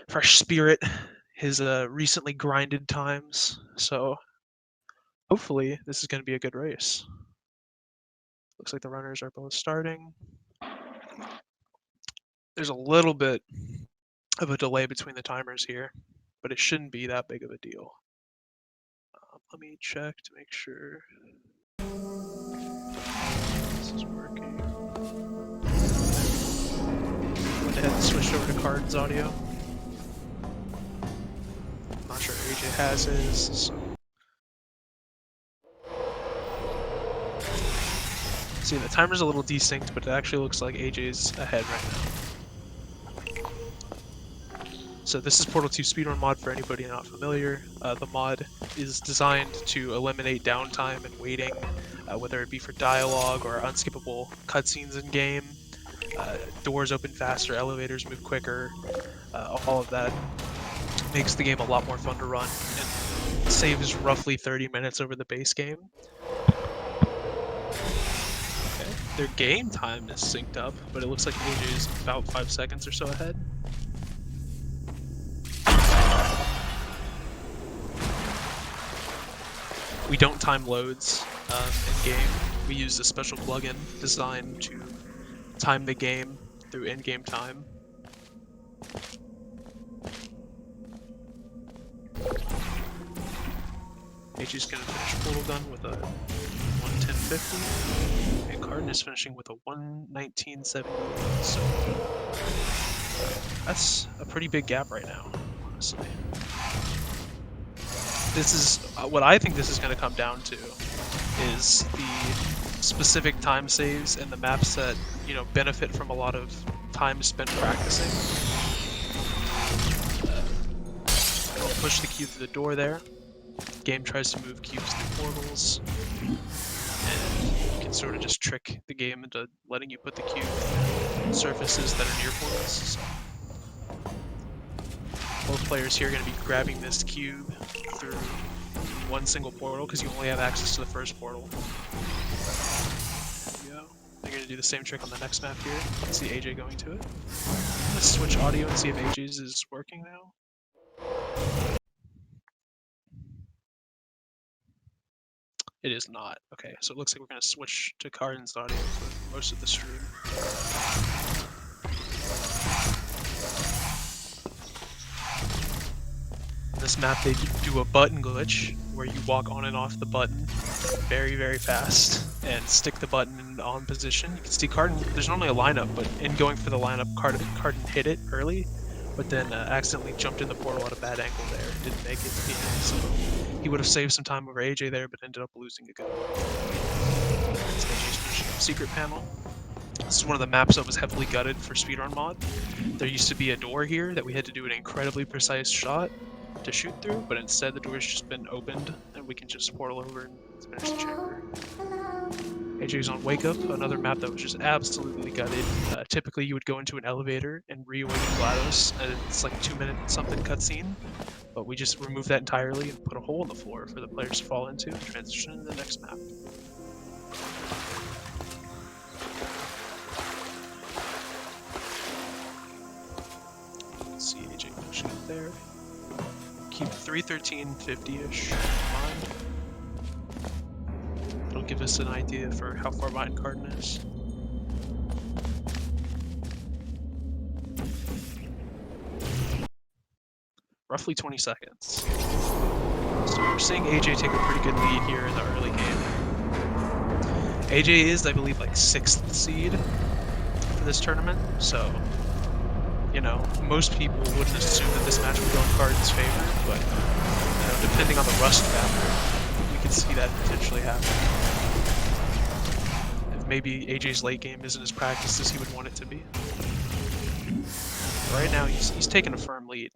fresh spirit, his recently grinded times. So hopefully this is going to be a good race. Looks like the runners are both starting. There's a little bit of a delay between the timers here, but it shouldn't be that big of a deal. Let me check to make sure this is working. Went ahead and switched over to Carden's audio. I'm not sure AJ has his, so. See, the timer's a little desynced, but it actually looks like AJ's ahead right now. So this is Portal 2 Speedrun mod for anybody not familiar. The mod is designed to eliminate downtime and waiting, whether it be for dialogue or unskippable cutscenes in game. Doors open faster, elevators move quicker, all of that makes the game a lot more fun to run and saves roughly 30 minutes over the base game. Okay, their game time is synced up, but it looks like AJ is about 5 seconds or so ahead. We don't time loads in-game. We use a special plugin designed to time the game through in-game time. AJ's gonna finish Portal Gun with a 1:10.50, and Carden is finishing with a 1:19.78. So that's a pretty big gap right now, honestly. This is what I think this is going to come down to is the specific time saves and the maps that benefit from a lot of time spent practicing. Don't push the cube through the door there. The game tries to move cubes through portals, and you can sort of just trick the game into letting you put the cube through surfaces that are near portals. So both players here are going to be grabbing this cube through one single portal because you only have access to the first portal. There we go. They're going to do the same trick on the next map here. You can see AJ going to it. Let's switch audio and see if AJ's is working now. It is not. Okay, so it looks like we're going to switch to Carden's audio for most of the stream. This map, they do a button glitch where you walk on and off the button very, very fast and stick the button in on position. You can see Carden, there's normally a lineup, but in going for the lineup, Carden hit it early, but then accidentally jumped in the portal at a bad angle there. Didn't make it to the end, so he would have saved some time over AJ there, but ended up losing a go. It's AJ's finishing up Secret Panel. This is one of the maps that was heavily gutted for Speedrun mod. There used to be a door here that we had to do an incredibly precise shot to shoot through, but instead the door's just been opened and we can just portal over and finish the chamber. AJ's on Wake Up, another map that was just absolutely gutted. Typically you would go into an elevator and reawaken GLaDOS, and it's like a 2-minute something cutscene, but we just removed that entirely and put a hole in the floor for the players to fall into and transition to the next map. You can see AJ finishing up there. Keep 3:13.50-ish in mind. It'll give us an idea for how far behind Carden is. Roughly 20 seconds. So we're seeing AJ take a pretty good lead here in the early game. AJ is, I believe, like 6th seed for this tournament, so most people wouldn't assume that this match would go in Carden's favor, but depending on the rust factor, we could see that potentially happen. If maybe AJ's late game isn't as practiced as he would want it to be. But right now, he's taking a firm lead.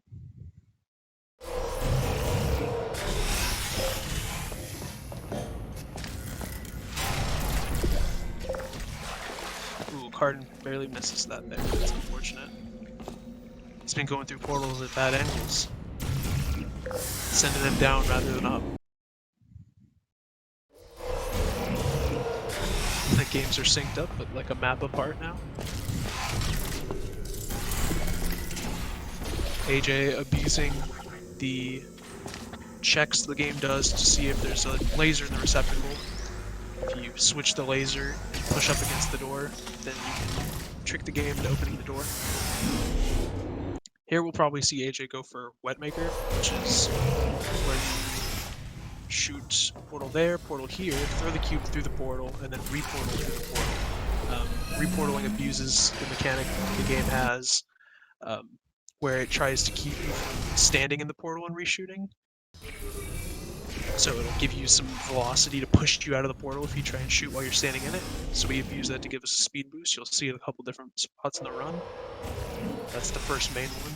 Ooh, Carden barely misses that there. That's unfortunate. He's been going through portals at bad angles, sending them down rather than up. The games are synced up, but like a map apart now. AJ abusing the checks the game does to see if there's a laser in the receptacle. If you switch the laser and push up against the door, then you can trick the game into opening the door. Here we'll probably see AJ go for Wet Maker, which is where you shoot portal there, portal here, throw the cube through the portal, and then reportal through the portal. Reportaling abuses the mechanic the game has, where it tries to keep you from standing in the portal and reshooting. So it'll give you some velocity to push you out of the portal if you try and shoot while you're standing in it. So we use that to give us a speed boost. You'll see it a couple different spots in the run. That's the first main one.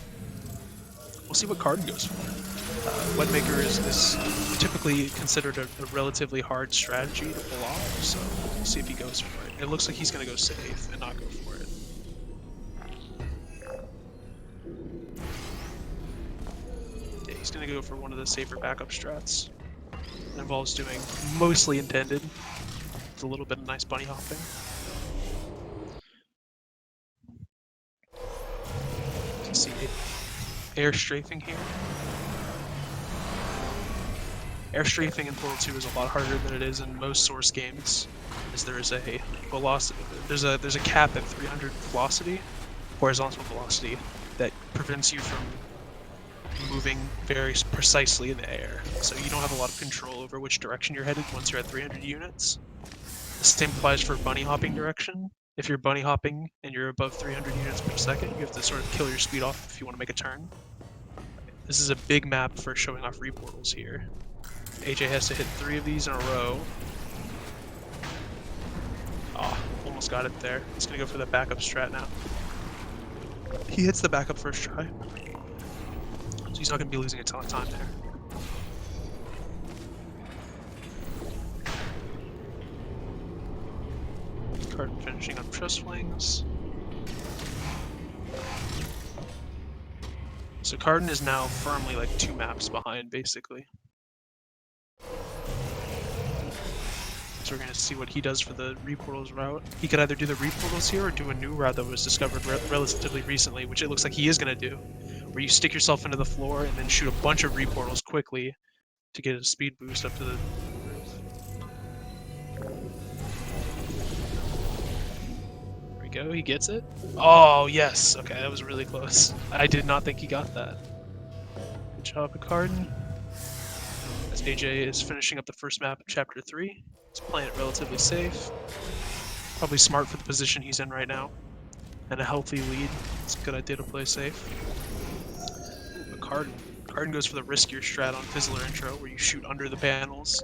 We'll see what Carden goes for. Wet Maker is typically considered a relatively hard strategy to pull off, so we'll see if he goes for it. It looks like he's going to go safe and not go for it. Yeah, he's going to go for one of the safer backup strats. It involves doing mostly intended. It's a little bit of nice bunny hopping. You can see air strafing here. Air strafing in Portal 2 is a lot harder than it is in most Source games, as there is a velocity. There's a cap at 300 velocity, horizontal velocity, that prevents you from moving very precisely in the air. So you don't have a lot of control over which direction you're headed once you're at 300 units. The same applies for bunny hopping direction. If you're bunny hopping and you're above 300 units per second, you have to sort of kill your speed off if you want to make a turn. This is a big map for showing off reportals here. AJ has to hit 3 of these in a row. Oh, almost got it there. He's gonna go for the backup strat now. He hits the backup first try, so he's not gonna be losing a ton of time there. Carden finishing on trust wings. So Carden is now firmly like 2 maps behind, basically. So we're going to see what he does for the reportals route. He could either do the reportals here or do a new route that was discovered relatively recently, which it looks like he is going to do, where you stick yourself into the floor and then shoot a bunch of reportals quickly to get a speed boost up to the roof. There we go, he gets it. Oh, yes. Okay, that was really close. I did not think he got that. Good job, Carden. As AJ is finishing up the first map of Chapter 3. He's playing it relatively safe. Probably smart for the position he's in right now. And a healthy lead. It's a good idea to play safe. Ooh, but Carden goes for the riskier strat on Fizzler intro, where you shoot under the panels.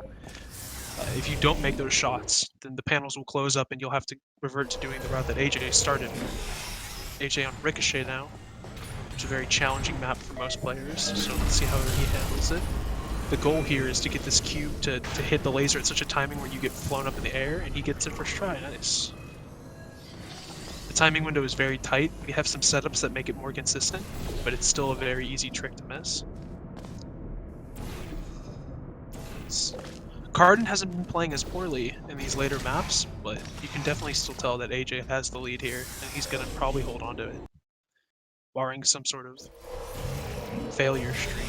If you don't make those shots, then the panels will close up and you'll have to revert to doing the route that AJ started. AJ on Ricochet now, which is a very challenging map for most players, so let's see how he handles it. The goal here is to get this cube to hit the laser at such a timing where you get flown up in the air, and he gets it first try. Nice. The timing window is very tight. We have some setups that make it more consistent, but it's still a very easy trick to miss. Carden hasn't been playing as poorly in these later maps, but you can definitely still tell that AJ has the lead here, and he's going to probably hold on to it, barring some sort of failure streak.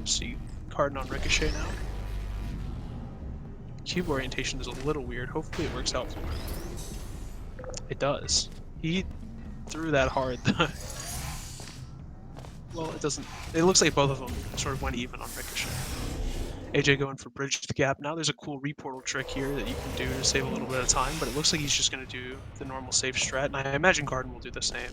See Carden on Ricochet now. Cube orientation is a little weird. Hopefully it works out for him. It does. He threw that hard. Well, it doesn't. It looks like both of them sort of went even on Ricochet. AJ going for Bridge the Gap now. There's a cool reportal trick here that you can do to save a little bit of time, but it looks like he's just going to do the normal safe strat, and I imagine Carden will do the same.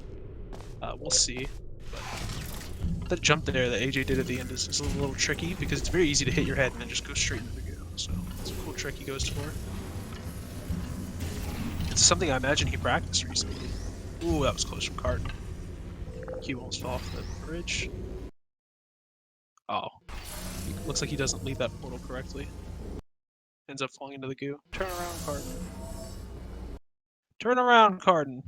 We'll see. But that jump there that AJ did at the end is a little tricky because it's very easy to hit your head and then just go straight into the goo. So it's a cool trick he goes for. It's something I imagine he practiced recently. Ooh, that was close from Carden. Cube almost fell off the bridge. Oh. Looks like he doesn't lead that portal correctly. Ends up falling into the goo. Turn around, Carden. Turn around, Carden!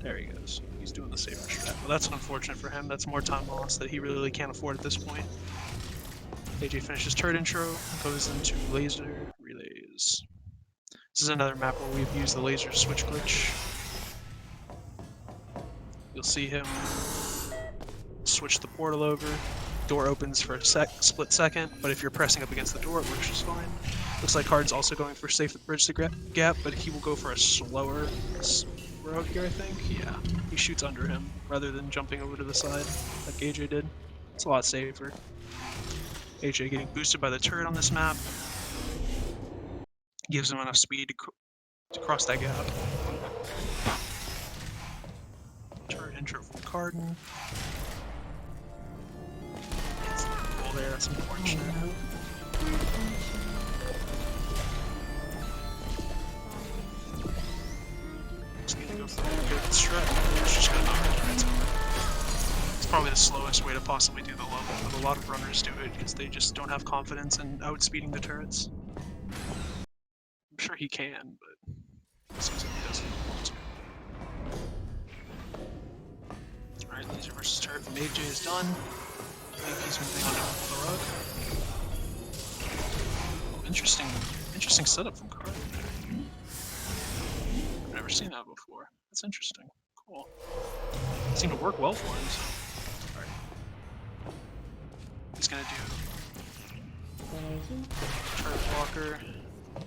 There he goes. He's doing the safer strat. Well, that's unfortunate for him. That's more time loss that he really can't afford at this point. AJ finishes turret intro, goes into laser relays. This is another map where we've used the laser switch glitch. You'll see him switch the portal over. Door opens for a split second, but if you're pressing up against the door, it works just fine. Looks like Carden's also going for safe bridge the gap, but he will go for a slower route here, I think. Yeah, he shoots under him rather than jumping over to the side like AJ did. It's a lot safer. AJ getting boosted by the turret on this map gives him enough speed to cross that gap. Turret intro from Carden. Gets the goal there, that's unfortunate. Just need to go for a good strat. It's just gonna knock the turrets over. It's probably the slowest way to possibly do the level, but a lot of runners do it because they just don't have confidence in outspeeding the turrets. I'm sure he can, but it seems like he doesn't want to. Alright, laser versus turret from AJ is done. I think he's moving on to the rug. Oh, interesting setup from Carden there. I've never seen that before. That's interesting. Cool. It seemed to work well for him, so. Alright. He's gonna do turret blocker.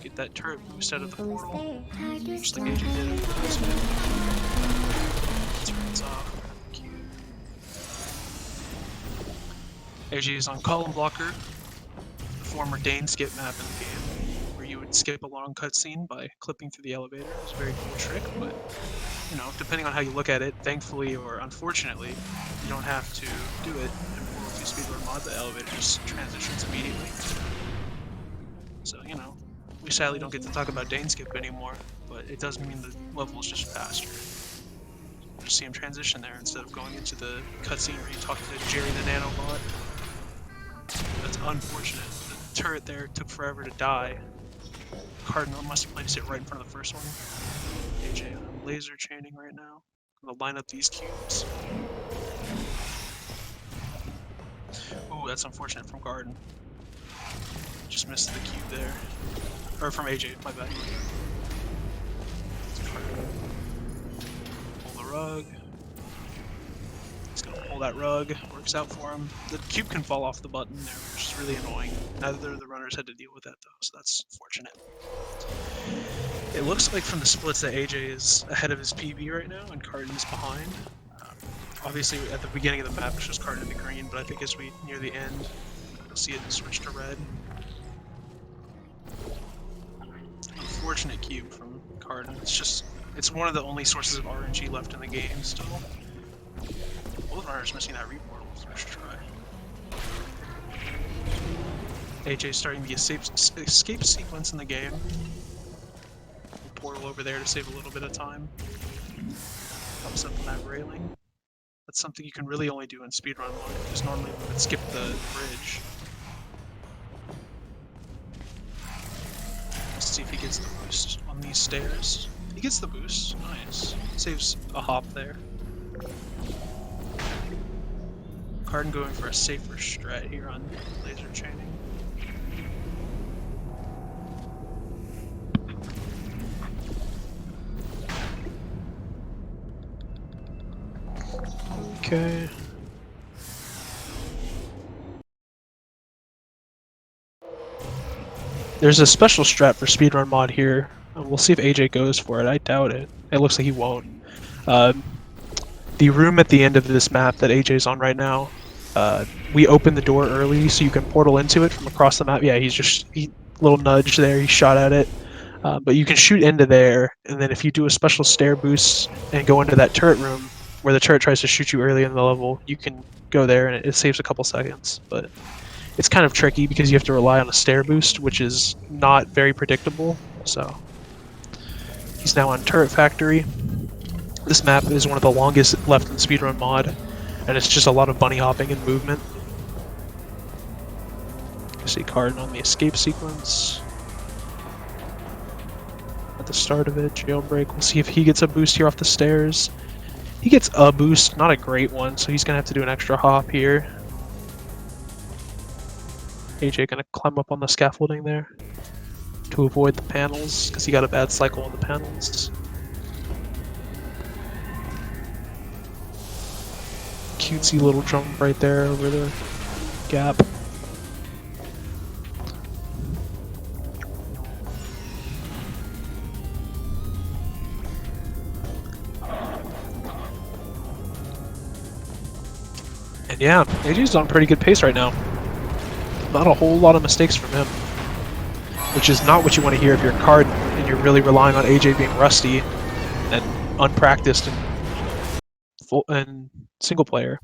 Get that turret boost out of the portal. Just like AJ did. Turrets off. AJ is on column blocker, the former Dane skip map in the game, where you would skip a long cutscene by clipping through the elevator. It was a very cool trick, but you know, depending on how you look at it, thankfully or unfortunately, you don't have to do it in Portal 2 Speedrun mod. The elevator just transitions immediately. So, you know, we sadly don't get to talk about Dane skip anymore, but it does mean the level is just faster. Just see him transition there instead of going into the cutscene where you talk to Jerry the nanobot. That's unfortunate. The turret there took forever to die. Carden must have placed it right in front of the first one. AJ on laser chaining right now. I'm gonna line up these cubes. Ooh, that's unfortunate from Carden. Just missed the cube there. Or from AJ, my bad. Pull the rug. He's gonna pull that rug. Works out for him. The cube can fall off the button there, which is really annoying. Neither of the runners had to deal with that though, so that's fortunate. It looks like from the splits that AJ is ahead of his PB right now, and Carden is behind. Obviously, at the beginning of the map, it's just Carden in the green, but I think as we near the end, you'll see it switch to red. Unfortunate cube from Carden. It's one of the only sources of RNG left in the game still. Both runners missing that reportal. First try. AJ starting the escape sequence in the game. Portal over there to save a little bit of time. Pops up on that railing. That's something you can really only do in speedrun mode, because normally we would skip the bridge. Let's see if he gets the boost on these stairs. He gets the boost. Nice. Saves a hop there. Carden going for a safer strat here on laser chaining. Okay. There's a special strat for speedrun mod here. We'll see if AJ goes for it. I doubt it. It looks like he won't. The room at the end of this map that AJ's on right now, we open the door early so you can portal into it from across the map. Yeah, little nudge there, he shot at it. But you can shoot into there, and then if you do a special stair boost and go into that turret room, where the turret tries to shoot you early in the level, you can go there and it saves a couple seconds. But it's kind of tricky because you have to rely on a stair boost, which is not very predictable. So he's now on Turret Factory. This map is one of the longest left in speedrun mod, and it's just a lot of bunny hopping and movement. You see Carden on the escape sequence. At the start of it, jailbreak. We'll see if he gets a boost here off the stairs. He gets a boost, not a great one, so he's gonna have to do an extra hop here. AJ gonna climb up on the scaffolding there to avoid the panels, because he got a bad cycle on the panels. Cutesy little jump right there over the gap. And yeah, AJ's on pretty good pace right now. Not a whole lot of mistakes from him, which is not what you want to hear if you're Carden and you're really relying on AJ being rusty and unpracticed and single player.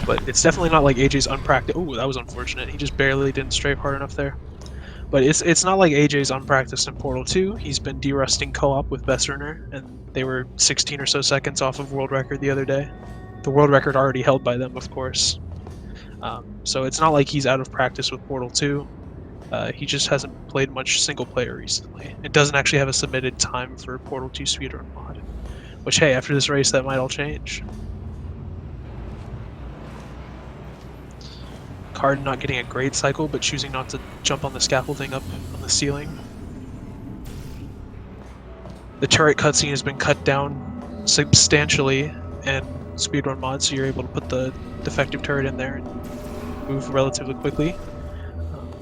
But it's definitely not like AJ's unpracticed. Oh, that was unfortunate. He just barely didn't strafe hard enough there. But it's not like AJ's unpracticed in Portal 2. He's been derusting co-op with Besserner, and they were 16 or so seconds off of world record the other day. The world record already held by them, of course. So it's not like he's out of practice with Portal 2. He just hasn't played much single player recently. It doesn't actually have a submitted time for Portal 2 Speedrun mod. Which, hey, after this race, that might all change. Carden not getting a great cycle, but choosing not to jump on the scaffolding up on the ceiling. The turret cutscene has been cut down substantially in Speedrun mod, so you're able to put the defective turret in there and move relatively quickly.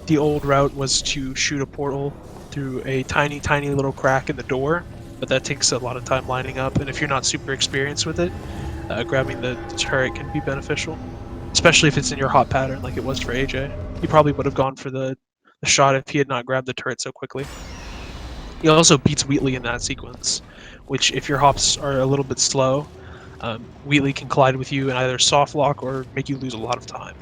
The old route was to shoot a portal through a tiny, tiny little crack in the door, but that takes a lot of time lining up, and if you're not super experienced with it, grabbing the turret can be beneficial. Especially if it's in your hot pattern like it was for AJ. He probably would have gone for the shot if he had not grabbed the turret so quickly. He also beats Wheatley in that sequence, which if your hops are a little bit slow, Wheatley can collide with you and either soft lock or make you lose a lot of time.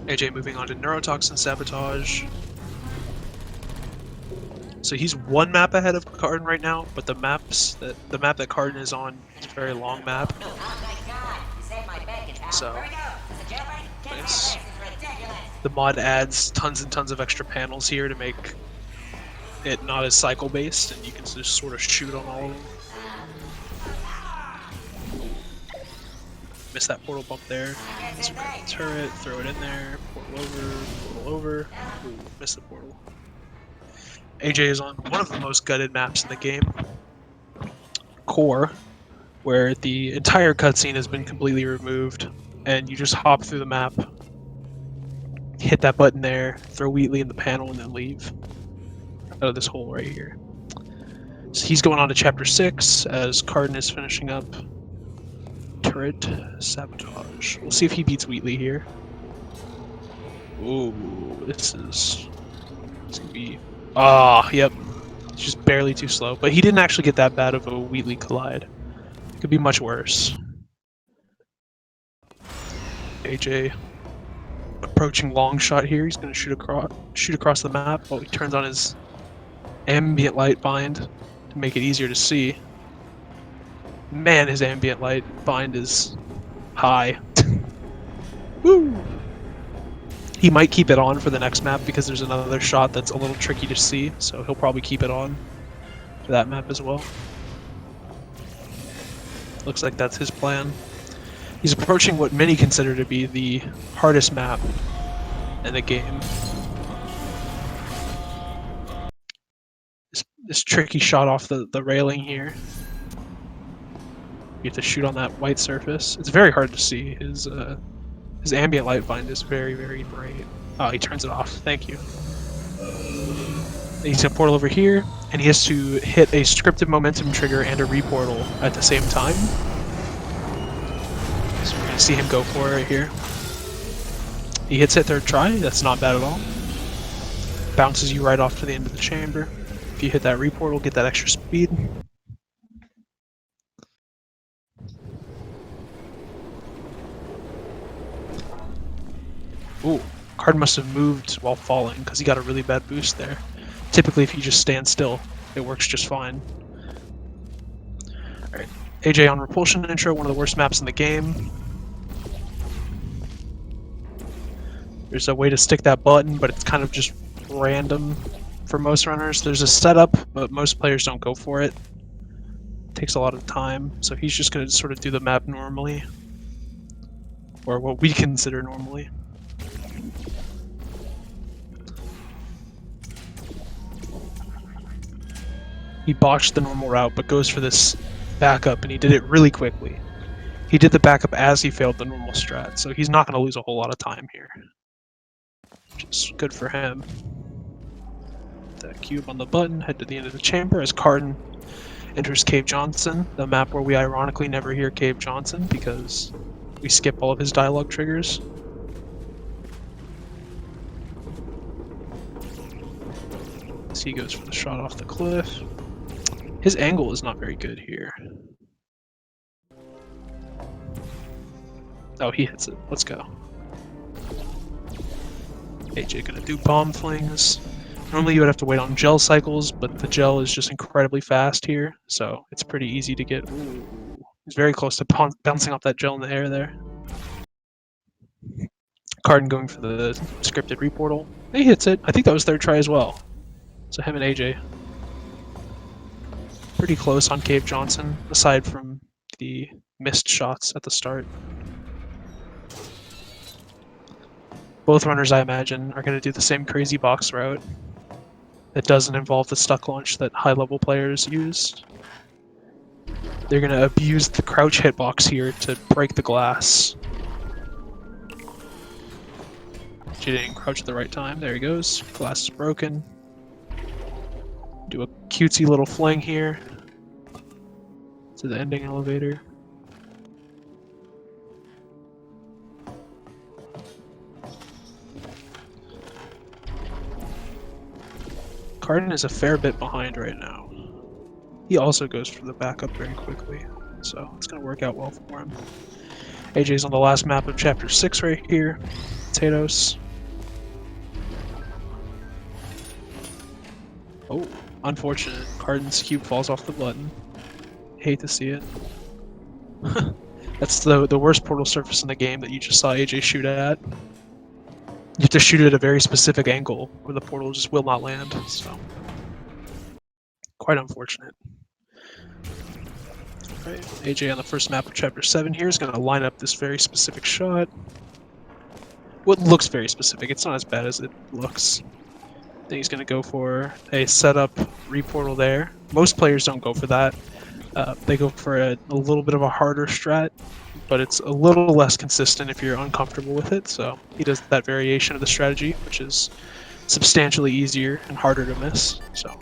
AJ moving on to Neurotoxin Sabotage. So he's one map ahead of Carden right now, but the map that Carden is on is a very long map. So nice. The mod adds tons and tons of extra panels here to make it not as cycle based, and you can just sort of shoot on all of them. Miss that portal bump there. Let's grab the turret, throw it in there, portal over. Ooh, miss the portal. AJ is on one of the most gutted maps in the game, Core, where the entire cutscene has been completely removed, and you just hop through the map, hit that button there, throw Wheatley in the panel, and then leave out of this hole right here. So he's going on to Chapter 6 as Carden is finishing up Turret Sabotage. We'll see if he beats Wheatley here. Ooh, this gonna be... Ah, yep. It's just barely too slow. But he didn't actually get that bad of a Wheatley collide. It could be much worse. AJ approaching long shot here. He's going to shoot across the map while he turns on his ambient light bind to make it easier to see. Man, his ambient light bind is high. Woo! He might keep it on for the next map because there's another shot that's a little tricky to see, so he'll probably keep it on for that map as well. Looks like that's his plan. He's approaching what many consider to be the hardest map in the game. This tricky shot off the railing here. You have to shoot on that white surface. It's very hard to see. His ambient light bind is very, very bright. Oh, he turns it off. Thank you. He's gonna portal over here, and he has to hit a scripted momentum trigger and a reportal at the same time. So we're gonna see him go for it right here. He hits it third try. That's not bad at all. Bounces you right off to the end of the chamber. If you hit that reportal, get that extra speed. Ooh, Carden must have moved while falling because he got a really bad boost there. Typically, if you just stand still, it works just fine. Alright, AJ on Repulsion Intro, one of the worst maps in the game. There's a way to stick that button, but it's kind of just random. for most runners. There's a setup, but most players don't go for it. It takes a lot of time, so he's just going to sort of do the map normally, or what we consider normally. He botched the normal route, but goes for this backup, and he did it really quickly. He did the backup as he failed the normal strat, so he's not going to lose a whole lot of time here. Which is good for him. That cube on the button, head to the end of the chamber as Carden enters Cave Johnson, the map where we ironically never hear Cave Johnson because we skip all of his dialogue triggers. So he goes for the shot off the cliff. His angle is not very good here. Oh, he hits it. Let's go. AJ gonna do bomb flings. Normally you would have to wait on gel cycles, but the gel is just incredibly fast here, so it's pretty easy to get. Ooh, he's very close to bouncing off that gel in the air there. Carden going for the scripted reportal. He hits it. I think that was third try as well. So him and AJ. Pretty close on Cave Johnson, aside from the missed shots at the start. Both runners, I imagine, are going to do the same crazy box route that doesn't involve the stuck launch that high-level players use. They're going to abuse the crouch hitbox here to break the glass. She didn't crouch at the right time. There he goes. Glass is broken. Do a cutesy little fling here to the ending elevator. Carden is a fair bit behind right now. He also goes for the backup very quickly, so it's going to work out well for him. AJ's on the last map of Chapter 6 right here. Potatoes. Oh, unfortunate. Carden's cube falls off the button. Hate to see it. That's the worst portal surface in the game that you just saw AJ shoot at. You have to shoot it at a very specific angle where the portal just will not land, so quite unfortunate. Right, AJ on the first map of Chapter 7 here is going to line up this very specific shot. What looks very specific, it's not as bad as it looks. Then he's going to go for a setup reportal there. Most players don't go for that. They go for a little bit of a harder strat, but it's a little less consistent if you're uncomfortable with it, so he does that variation of the strategy, which is substantially easier and harder to miss. So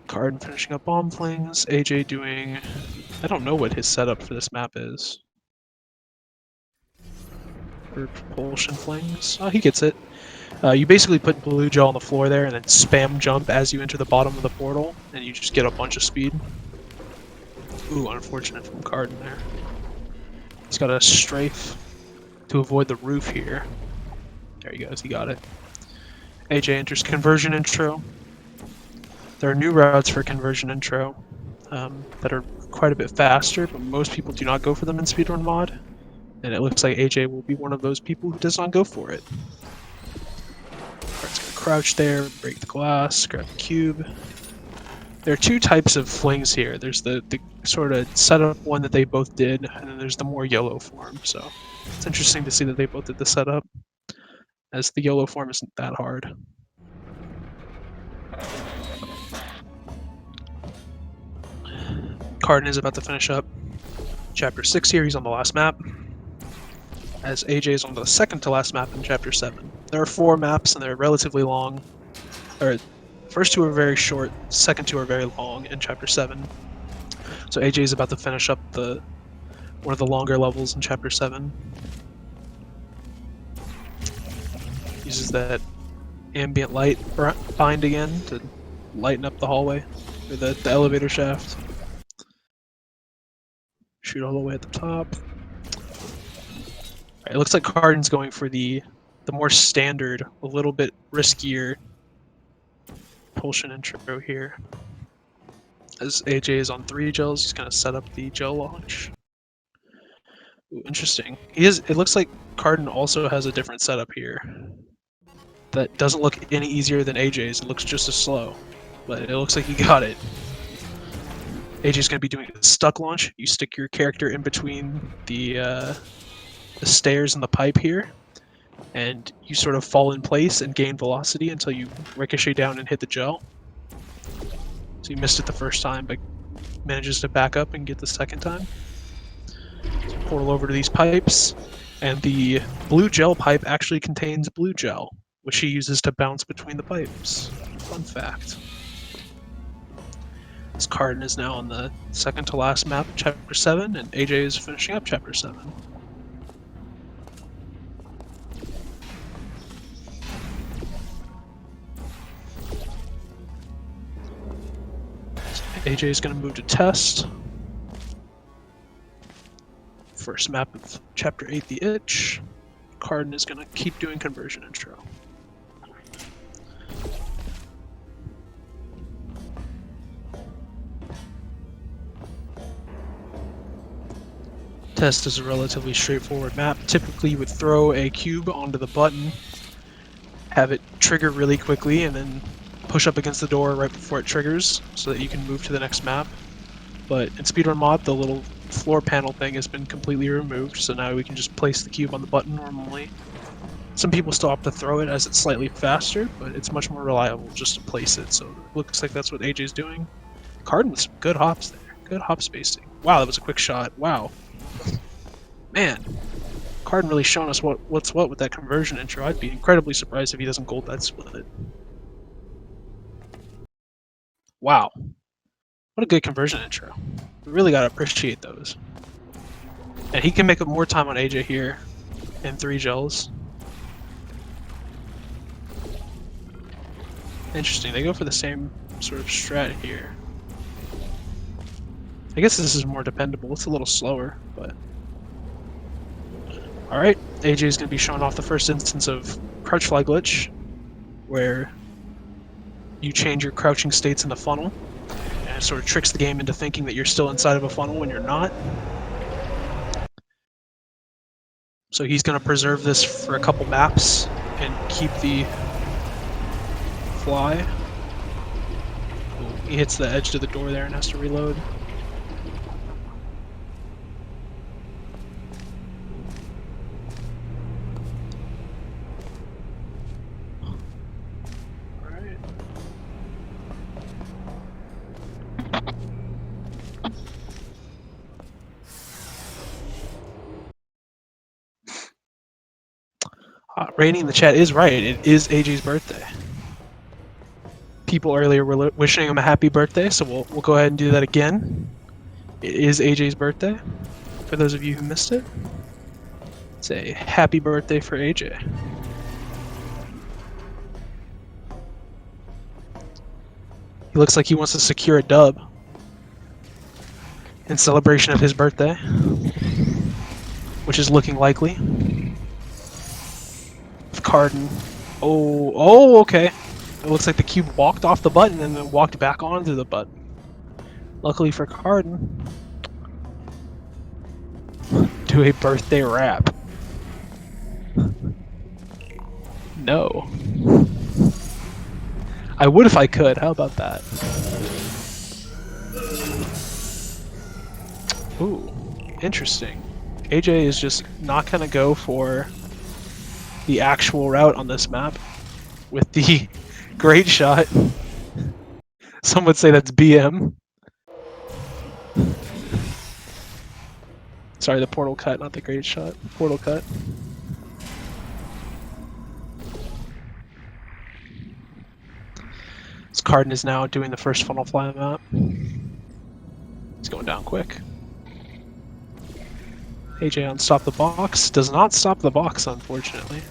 Carden finishing up bomb flings, AJ doing... I don't know what his setup for this map is. For propulsion flings. Oh, he gets it. You basically put blue gel on the floor there and then spam jump as you enter the bottom of the portal, and you just get a bunch of speed. Ooh, unfortunate from Carden there. He's got a strafe to avoid the roof here. There he goes, he got it. AJ enters conversion intro. There are new routes for conversion intro that are quite a bit faster, but most people do not go for them in Speedrun mod. And it looks like AJ will be one of those people who does not go for it. Carden's gonna crouch there, break the glass, grab the cube. There are two types of flings here. There's the sort of setup one that they both did, and then there's the more YOLO form. So it's interesting to see that they both did the setup, as the YOLO form isn't that hard. Carden is about to finish up Chapter 6 here. He's on the last map, as AJ is on the second to last map in Chapter 7. There are 4 maps, and they're relatively long. First 2 are very short, second 2 are very long in Chapter 7. So AJ is about to finish up one of the longer levels in Chapter 7. Uses that ambient light bind again to lighten up the hallway, or the elevator shaft. Shoot all the way at the top. Right, it looks like Carden's going for the more standard, a little bit riskier propulsion intro here. As AJ is on 3 gels, he's going to set up the gel launch. Ooh, interesting. It looks like Carden also has a different setup here. that doesn't look any easier than AJ's. It looks just as slow, but it looks like he got it. AJ's going to be doing a stuck launch. You stick your character in between the stairs and the pipe here, and you sort of fall in place and gain velocity until you ricochet down and hit the gel. So you missed it the first time, but manages to back up and get the second time. So portal over to these pipes, and the blue gel pipe actually contains blue gel, which she uses to bounce between the pipes. Fun fact. This Carden is now on the second to last map, Chapter 7, and AJ is finishing up Chapter 7. AJ is going to move to test. First map of Chapter 8, The Itch. Carden is going to keep doing conversion intro. Test is a relatively straightforward map. Typically you would throw a cube onto the button, have it trigger really quickly, and then push up against the door right before it triggers so that you can move to the next map. But in Speedrun mod, the little floor panel thing has been completely removed, so now we can just place the cube on the button normally. Some people still have to throw it as it's slightly faster, but it's much more reliable just to place it, so it looks like that's what AJ's doing. Carden with some good hops there. Good hop spacing. Wow, that was a quick shot. Wow. Man, Carden really showing us what's what with that conversion intro. I'd be incredibly surprised if he doesn't gold that split. Wow. What a good conversion intro. We really gotta appreciate those. And he can make up more time on AJ here in 3 gels. Interesting, they go for the same sort of strat here. I guess this is more dependable. It's a little slower, but... Alright, AJ is going to be showing off the first instance of crouch fly glitch, where you change your crouching states in the funnel, and it sort of tricks the game into thinking that you're still inside of a funnel when you're not. So he's going to preserve this for a couple maps and keep the fly. Ooh, he hits the edge to the door there and has to reload. Rainy in the chat is right. It is AJ's birthday. People earlier were wishing him a happy birthday, so we'll go ahead and do that again. It is AJ's birthday. For those of you who missed it, it's a happy birthday for AJ. He looks like he wants to secure a dub in celebration of his birthday, which is looking likely. Carden. Oh, okay. It looks like the cube walked off the button and then walked back onto the button. Luckily for Carden. Do a birthday rap. No. I would if I could. How about that? Ooh, interesting. AJ is just not gonna go for the actual route on this map with the great shot. Some would say that's BM. Sorry, the portal cut, not the great shot. Portal cut. This Carden is now doing the first funnel fly map. He's going down quick. AJ on stop the box. Does not stop the box, unfortunately.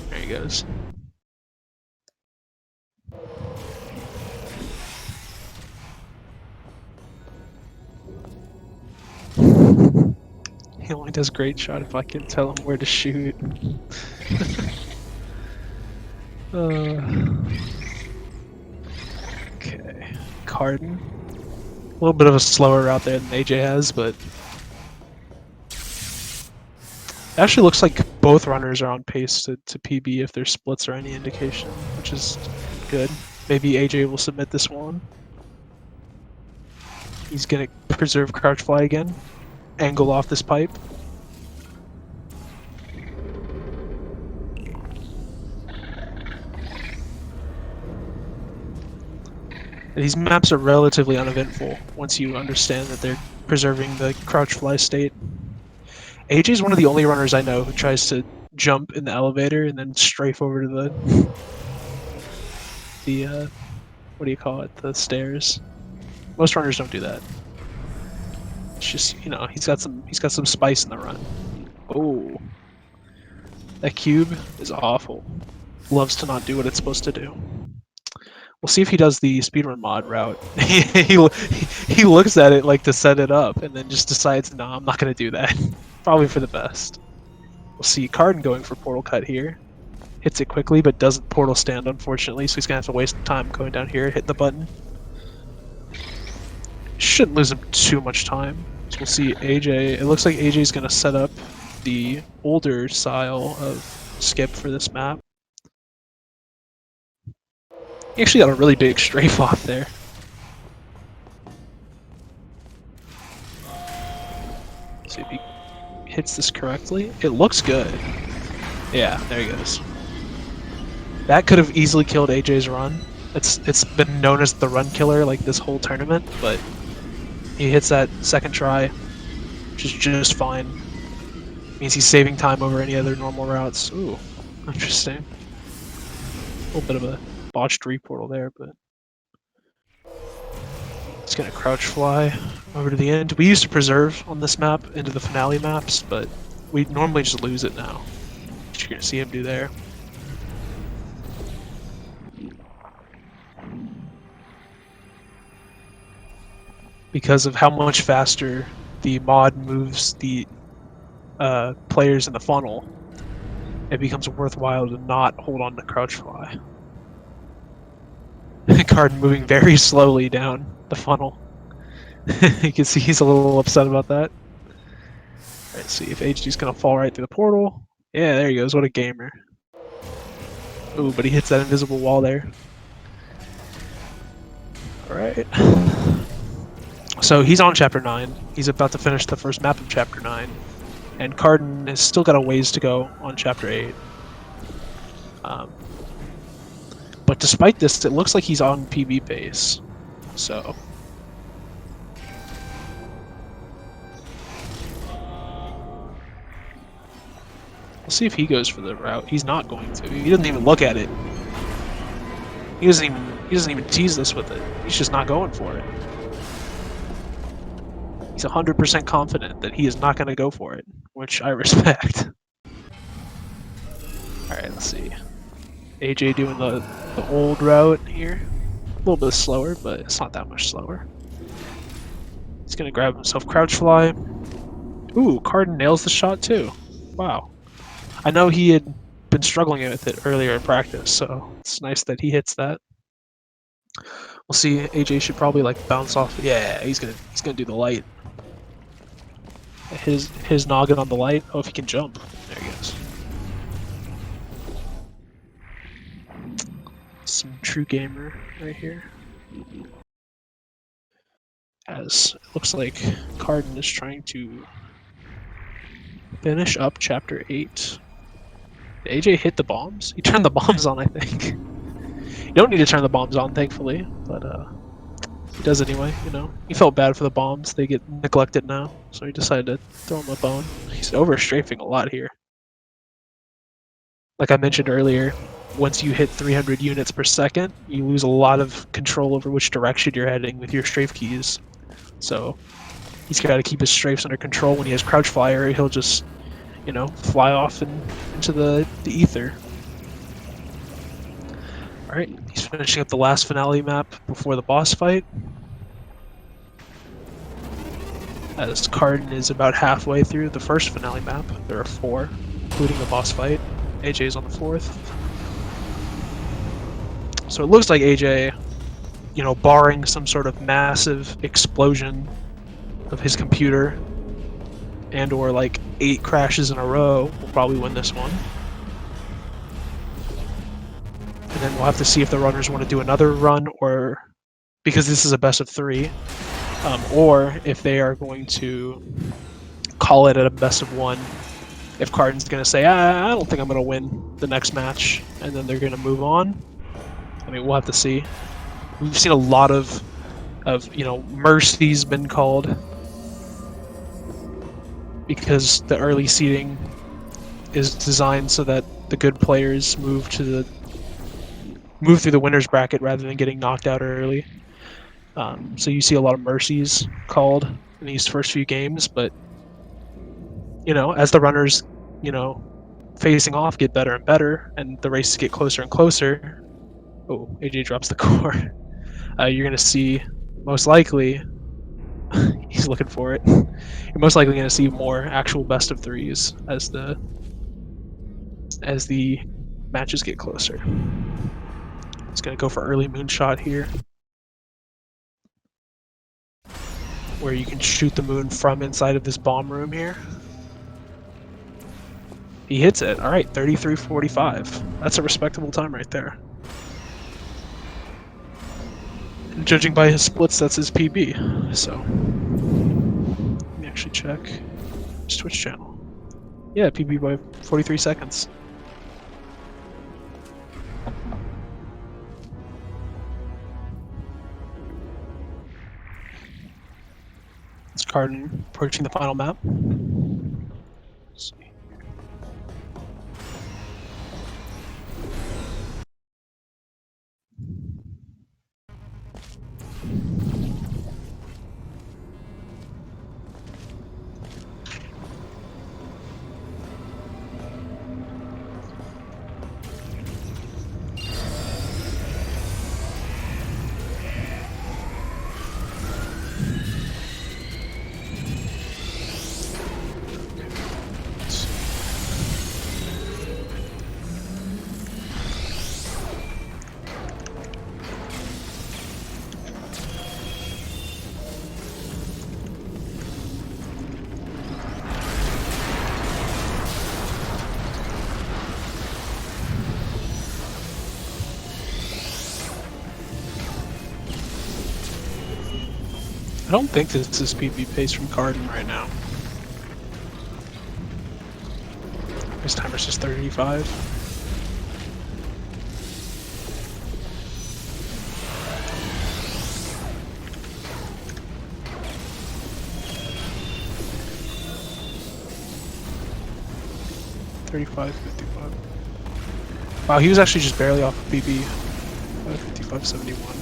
There he goes. He only does great shot if I can tell him where to shoot. Okay. Carden. A little bit of a slower route there than AJ has, but it actually looks like both runners are on pace to PB if their splits are any indication, which is good. Maybe AJ will submit this one. He's gonna preserve crouch fly again, angle off this pipe. These maps are relatively uneventful once you understand that they're preserving the crouch fly state. AJ is one of the only runners I know who tries to jump in the elevator and then strafe over to the what do you call it? The stairs. Most runners don't do that. It's just, you know, he's got some spice in the run. Oh, that cube is awful. Loves to not do what it's supposed to do. We'll see if he does the speedrun mod route. he looks at it like to set it up, and then just decides, no, I'm not gonna do that. Probably for the best. We'll see Carden going for portal cut here. Hits it quickly, but doesn't portal stand, unfortunately, so he's gonna have to waste time going down here, hit the button. Shouldn't lose him too much time. So we'll see AJ. It looks like AJ's gonna set up the older style of skip for this map. He actually got a really big strafe off there. See if he hits this correctly. It looks good. Yeah, there he goes. That could have easily killed AJ's run. It's been known as the run killer like this whole tournament, but he hits that second try, which is just fine. Means he's saving time over any other normal routes. Ooh, interesting. A little bit of a botched reportal there, but it's gonna crouch fly over to the end. We used to preserve on this map into the finale maps, but we normally just lose it now. Which you're gonna see him do there. Because of how much faster the mod moves the players in the funnel, it becomes worthwhile to not hold on to crouch fly. Carden moving very slowly down the funnel. You can see he's a little upset about that. Alright, see if HG's gonna fall right through the portal. Yeah, there he goes, what a gamer. Ooh, but he hits that invisible wall there. Alright. So he's on Chapter 9. He's about to finish the first map of Chapter 9. And Carden has still got a ways to go on Chapter 8. But despite this, it looks like he's on PB pace. So we'll see if he goes for the route. He's not going to. He doesn't even look at it. He doesn't even tease us with it. He's just not going for it. He's 100% confident that he is not going to go for it, which I respect. Alright, let's see. AJ doing the old route here. A little bit slower, but it's not that much slower. He's going to grab himself crouch fly. Ooh, Carden nails the shot too. Wow. I know he had been struggling with it earlier in practice, so it's nice that he hits that. We'll see. AJ should probably like bounce off. Yeah, he's gonna do the light. His noggin on the light. Oh, if he can jump. There he goes. Some true gamer right here. As it looks like Carden is trying to finish up Chapter 8. Did AJ hit the bombs? He turned the bombs on, I think. You don't need to turn the bombs on, thankfully, but he does anyway, you know. He felt bad for the bombs. They get neglected now, so he decided to throw him a bone. He's over-strafing a lot here. Like I mentioned earlier, once you hit 300 units per second, you lose a lot of control over which direction you're heading with your strafe keys. So he's got to keep his strafes under control. When he has crouch flyer, he'll just, you know, fly off into the ether. Alright, he's finishing up the last finale map before the boss fight. As Carden is about halfway through the first finale map. There are 4, including the boss fight. AJ's on the 4th. So it looks like AJ, you know, barring some sort of massive explosion of his computer, and or like 8 crashes in a row, we'll probably win this one. And then we'll have to see if the runners want to do another run, or because this is a best of 3, or if they are going to call it at a best of 1. If Carden's going to say, I don't think I'm going to win the next match, and then they're going to move on. I mean, we'll have to see. We've seen a lot of mercies been called because the early seeding is designed so that the good players move through the winners bracket rather than getting knocked out early. So you see a lot of mercies called in these first few games, but as the runners, facing off get better and better, and the races get closer and closer. Oh, AJ drops the core. You're going to see, most likely, he's looking for it. You're most likely going to see more actual best of 3s as the matches get closer. He's going to go for early moonshot here, where you can shoot the moon from inside of this bomb room here. He hits it. All right, 33:45. That's a respectable time right there. And judging by his splits, that's his PB. So let me actually check his Twitch channel. Yeah, PB by 43 seconds. It's Carden approaching the final map. Let's see. I don't think this is PB pace from Carden right now. His timer's just 35. Wow, he was actually just barely off of PB. 55.71.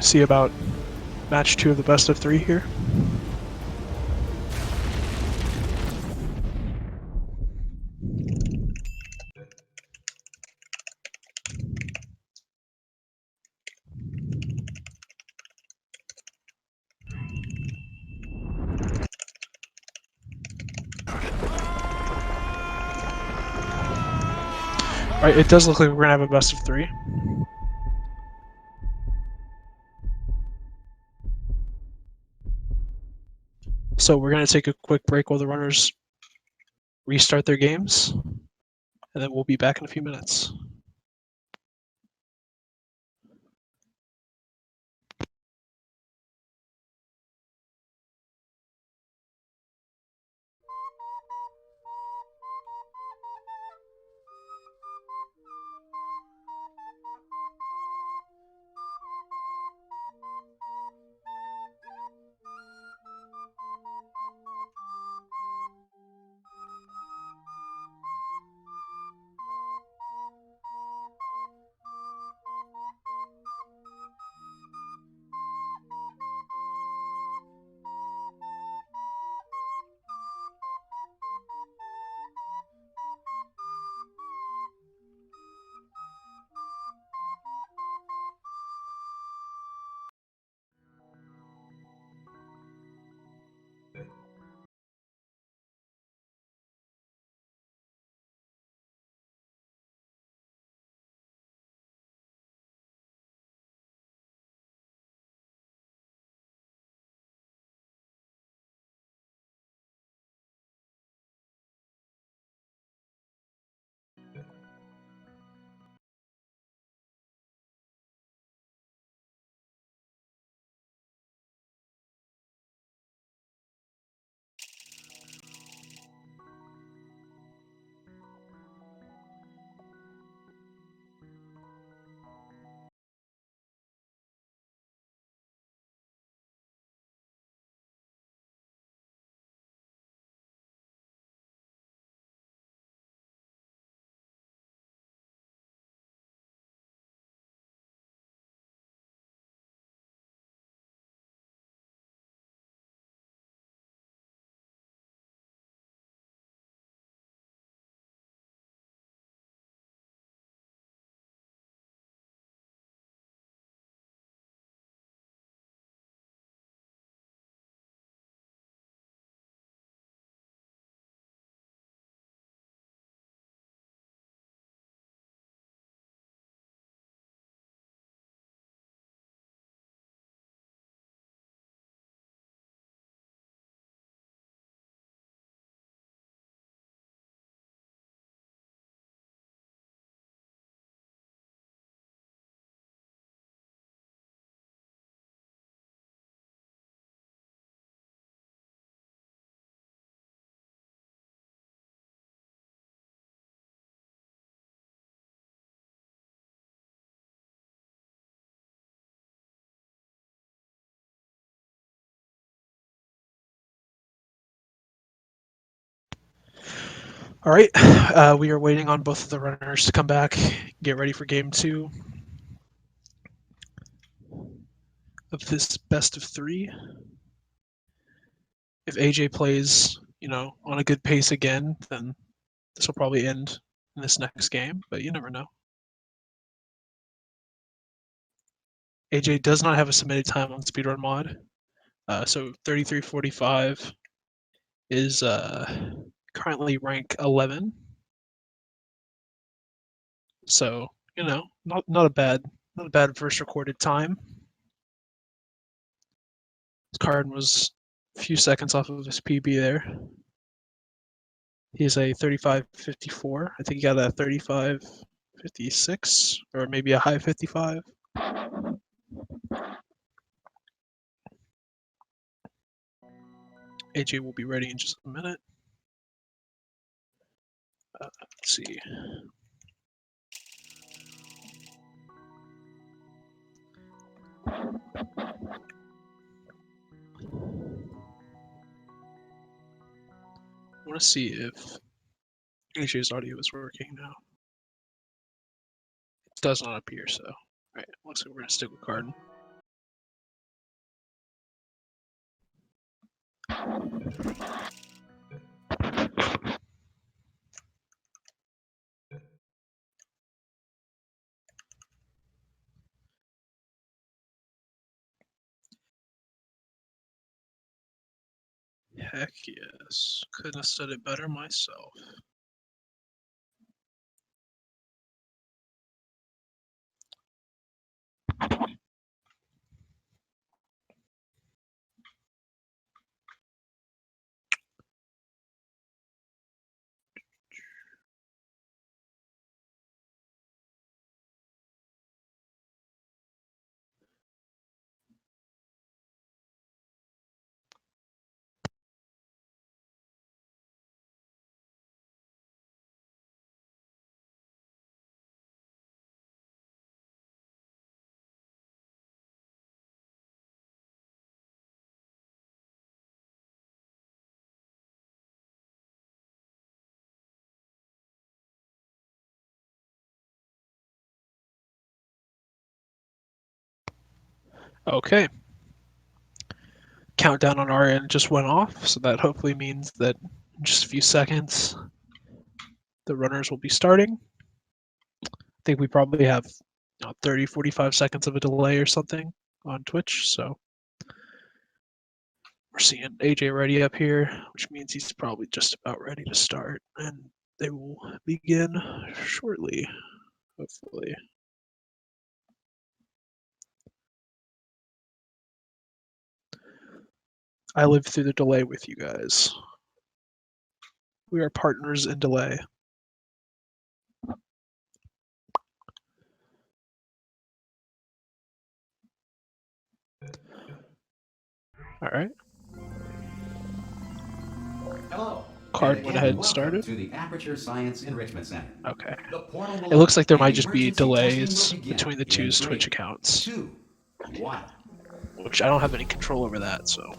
See about match 2 of the best of 3 here. Right, it does look like we're gonna have a best of 3. So we're going to take a quick break while the runners restart their games, and then we'll be back in a few minutes. All right, we are waiting on both of the runners to come back, get ready for game 2 of this best of 3. If AJ plays, on a good pace again, then this will probably end in this next game, but you never know. AJ does not have a submitted time on Speedrun mod, so 33:45 is currently rank 11. So not a bad first recorded time. Carden was a few seconds off of his PB there. He's a 35:54. I think he got a 35:56 or maybe a high 55. AJ will be ready in just a minute. Let's see. I want to see if AJ's audio is working now. It does not appear so. All right, looks like we're gonna stick with Carden. Heck yes. Couldn't have said it better myself. Okay. Countdown on our end just went off, so that hopefully means that in just a few seconds the runners will be starting. I think we probably have 30, 45 seconds of a delay or something on Twitch, so we're seeing AJ ready up here, which means he's probably just about ready to start, and they will begin shortly, hopefully. I lived through the delay with you guys. We are partners in delay. All right. Hello. Carden went ahead and started. To the Aperture Science Enrichment Center. Okay. The portal will It looks like there might and just be emergency testing delays will begin between the in two's 3, Twitch accounts, 2, 1. which I don't have any control over that, so.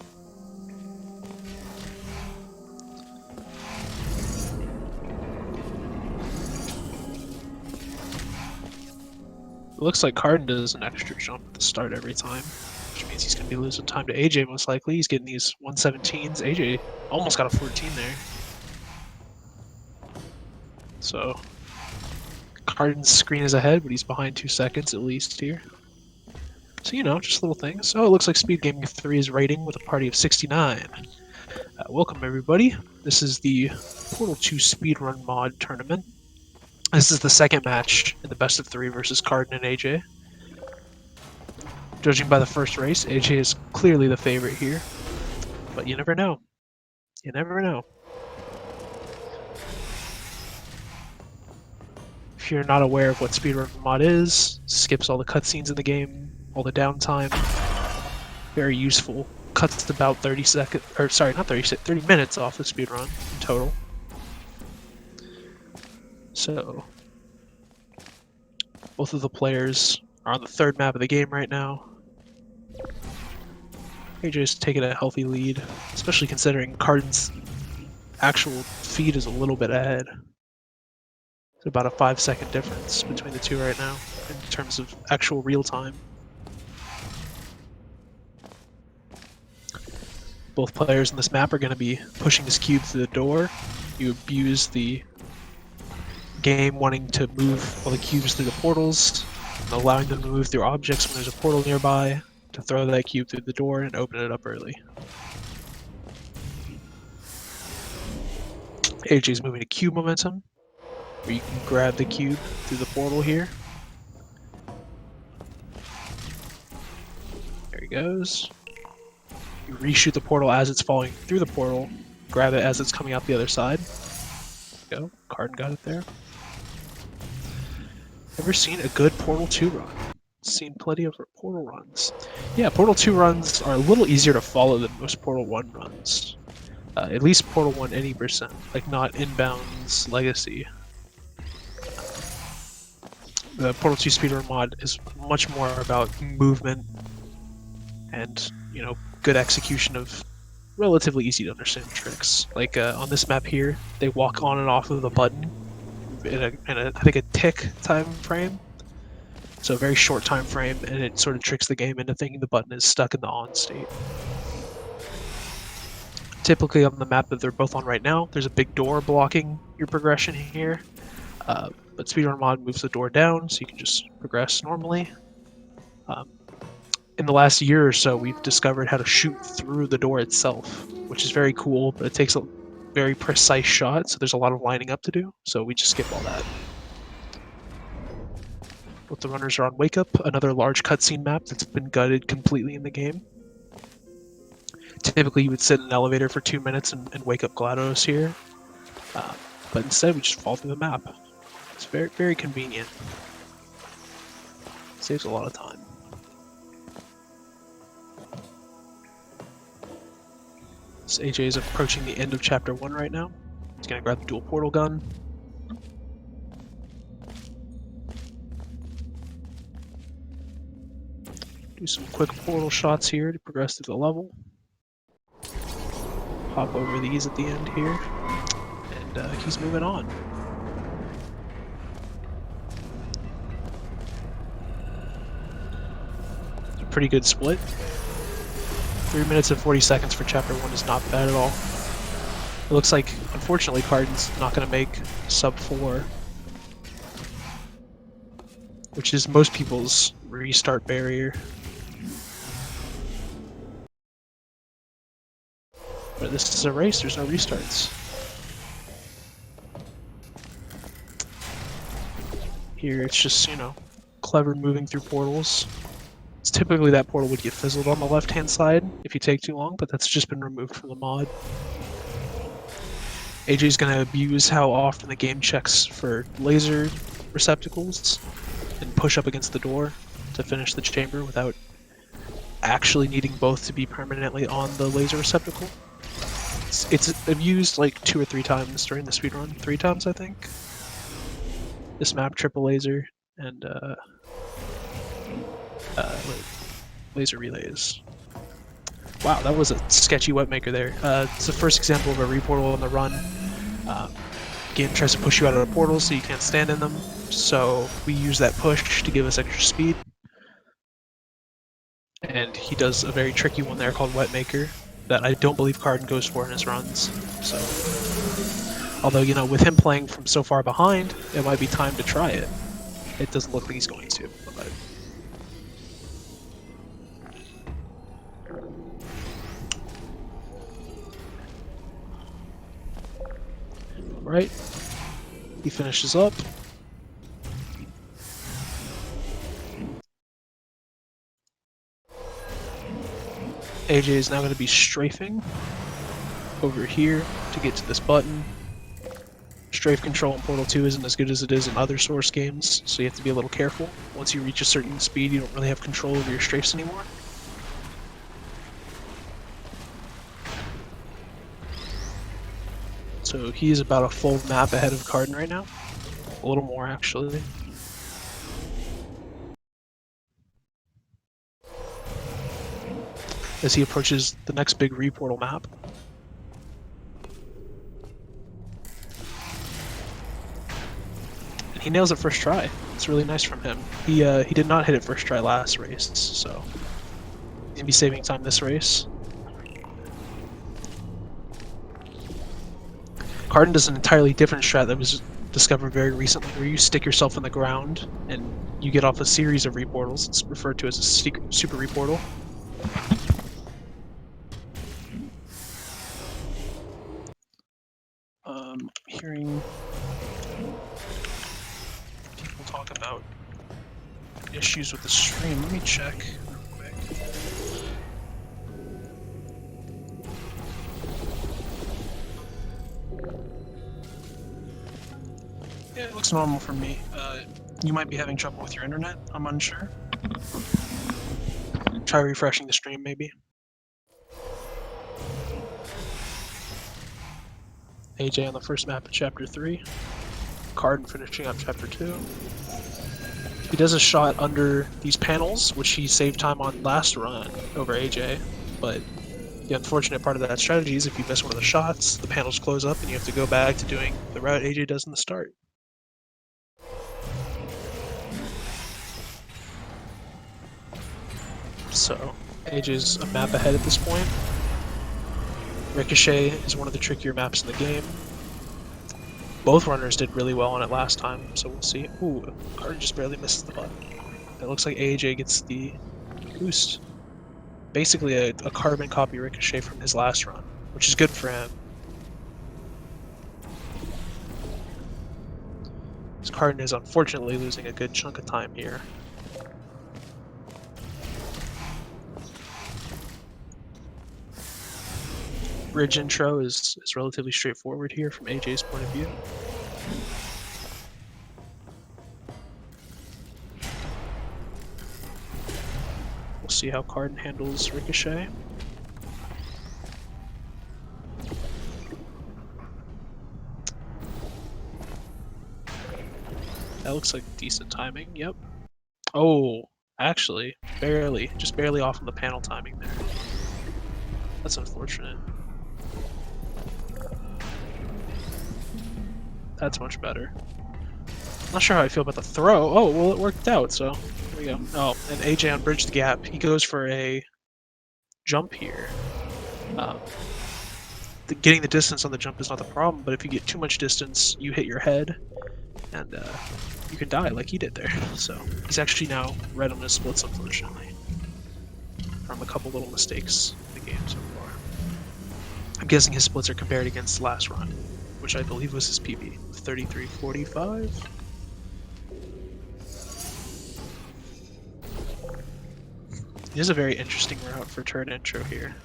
It looks like Carden does an extra jump at the start every time, which means he's going to be losing time to AJ most likely. He's getting these 117s. AJ almost got a 14 there. So Carden's screen is ahead, but he's behind 2 seconds at least here. So, just little things. So it looks like SpeedGaming 3 is rating with a party of 69. Welcome, everybody. This is the Portal 2 Speedrun mod tournament. This is the second match in the best of 3 versus Carden and AJ. Judging by the first race, AJ is clearly the favorite here. But you never know. You never know. If you're not aware of what Speedrun mod is, skips all the cutscenes in the game, all the downtime. Very useful. Cuts about 30 seconds, or sorry, not 30 minutes off the speedrun in total. So, both of the players are on the 3rd map of the game right now. AJ's taking a healthy lead, especially considering Carden's actual speed is a little bit ahead. It's about a 5-second difference between the two right now in terms of actual real time. Both players in this map are going to be pushing this cube through the door. You abuse the game wanting to move all the cubes through the portals, and allowing them to move through objects when there's a portal nearby, to throw that cube through the door and open it up early. AJ's moving to cube momentum, where you can grab the cube through the portal here. There he goes. You reshoot the portal as it's falling through the portal, grab it as it's coming out the other side. There you go, Carden got it there. Ever seen a good Portal 2 run? Seen plenty of Portal runs. Yeah, Portal 2 runs are a little easier to follow than most Portal 1 runs. At least Portal 1 any percent, like not Inbound's Legacy. The Portal 2 speedrun mod is much more about movement and, you know, good execution of relatively easy to understand tricks. Like on this map here, they walk on and off of the button in a I think a tick time frame. So a very short time frame, and it sort of tricks the game into thinking the button is stuck in the on state. Typically on the map that they're both on right now, there's a big door blocking your progression here. But Speedrun mod moves the door down, so you can just progress normally. In the last year or so, we've discovered how to shoot through the door itself, which is very cool, but it takes a very precise shot, so there's a lot of lining up to do, so we just skip all that. Both the runners are on Wake Up, another large cutscene map that's been gutted completely in the game. Typically you would sit in an elevator for 2 minutes and wake up GLaDOS here, but instead we just fall through the map. It's very, very convenient. Saves a lot of time. So AJ is approaching the end of Chapter 1 right now. He's going to grab the dual portal gun. Do some quick portal shots here to progress through the level. Hop over these at the end here. And he's moving on. It's a pretty good split. 3 minutes and 40 seconds for Chapter 1 is not bad at all. It looks like, unfortunately, Carden's not going to make sub 4, which is most people's restart barrier. But this is a race, there's no restarts. Here it's just, you know, clever moving through portals. It's typically that portal would get fizzled on the left-hand side if you take too long, but that's just been removed from the mod. AJ's gonna abuse how often the game checks for laser receptacles and push up against the door to finish the chamber without actually needing both to be permanently on the laser receptacle. It's abused like 2 or 3 times during the speedrun. 3 times, I think. This map, triple laser, and laser relays. Wow, that was a sketchy wet maker there. It's the first example of a reportal on the run. Game tries to push you out of the portals so you can't stand in them, so we use that push to give us extra speed. And he does a very tricky one there called wet maker that I don't believe Carden goes for in his runs. So, although, you know, with him playing from so far behind, it might be time to try it. It doesn't look like he's going to, but... Alright, he finishes up. AJ is now going to be strafing over here to get to this button. Strafe control in Portal 2 isn't as good as it is in other Source games, so you have to be a little careful. Once you reach a certain speed, you don't really have control over your strafes anymore. So he's about a full map ahead of Carden right now. A little more, actually. As he approaches the next big reportal map. He nails it first try. It's really nice from him. He did not hit it first try last race, so he's gonna be saving time this race. Carden does an entirely different strat that was discovered very recently, where you stick yourself in the ground and you get off a series of reportals. It's referred to as a super reportal. Hearing people talk about issues with the stream. Let me check real quick. Yeah, it looks normal for me. You might be having trouble with your internet. I'm unsure. Try refreshing the stream, maybe. AJ on the first map of Chapter 3. Carden finishing up Chapter 2. He does a shot under these panels, which he saved time on last run over AJ, but the unfortunate part of that strategy is if you miss one of the shots, the panels close up and you have to go back to doing the route AJ does in the start. So, AJ's a map ahead at this point. Ricochet is one of the trickier maps in the game. Both runners did really well on it last time, so we'll see. Ooh, Carden just barely misses the button. It looks like AJ gets the boost. Basically a carbon copy Ricochet from his last run, which is good for him. Because Carden is unfortunately losing a good chunk of time here. Bridge intro is relatively straightforward here from AJ's point of view. We'll see how Carden handles Ricochet. That looks like decent timing, yep. Oh, actually, barely, just barely off on the panel timing there. That's unfortunate. That's much better. Not sure how I feel about the throw. Oh, well, it worked out, so there we go. Oh, and AJ on Bridge the Gap. He goes for a jump here. Getting the distance on the jump is not the problem, but if you get too much distance, you hit your head, and you can die like he did there. So he's actually now red on his splits, unfortunately, from a couple little mistakes in the game so far. I'm guessing his splits are compared against last run, which I believe was his PB, 33.45. It is a very interesting route for turn intro here.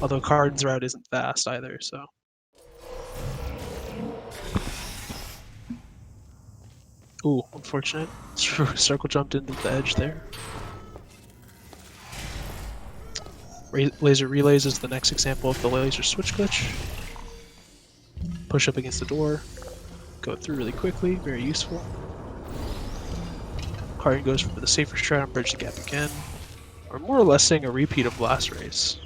Although Carden's route isn't fast either, so. Ooh, unfortunate. Circle jumped into the edge there. Laser relays is the next example of the laser switch glitch. Push up against the door, go through really quickly, very useful. Carden goes for the safer strat on Bridge the Gap again. We're more or less saying a repeat of last race.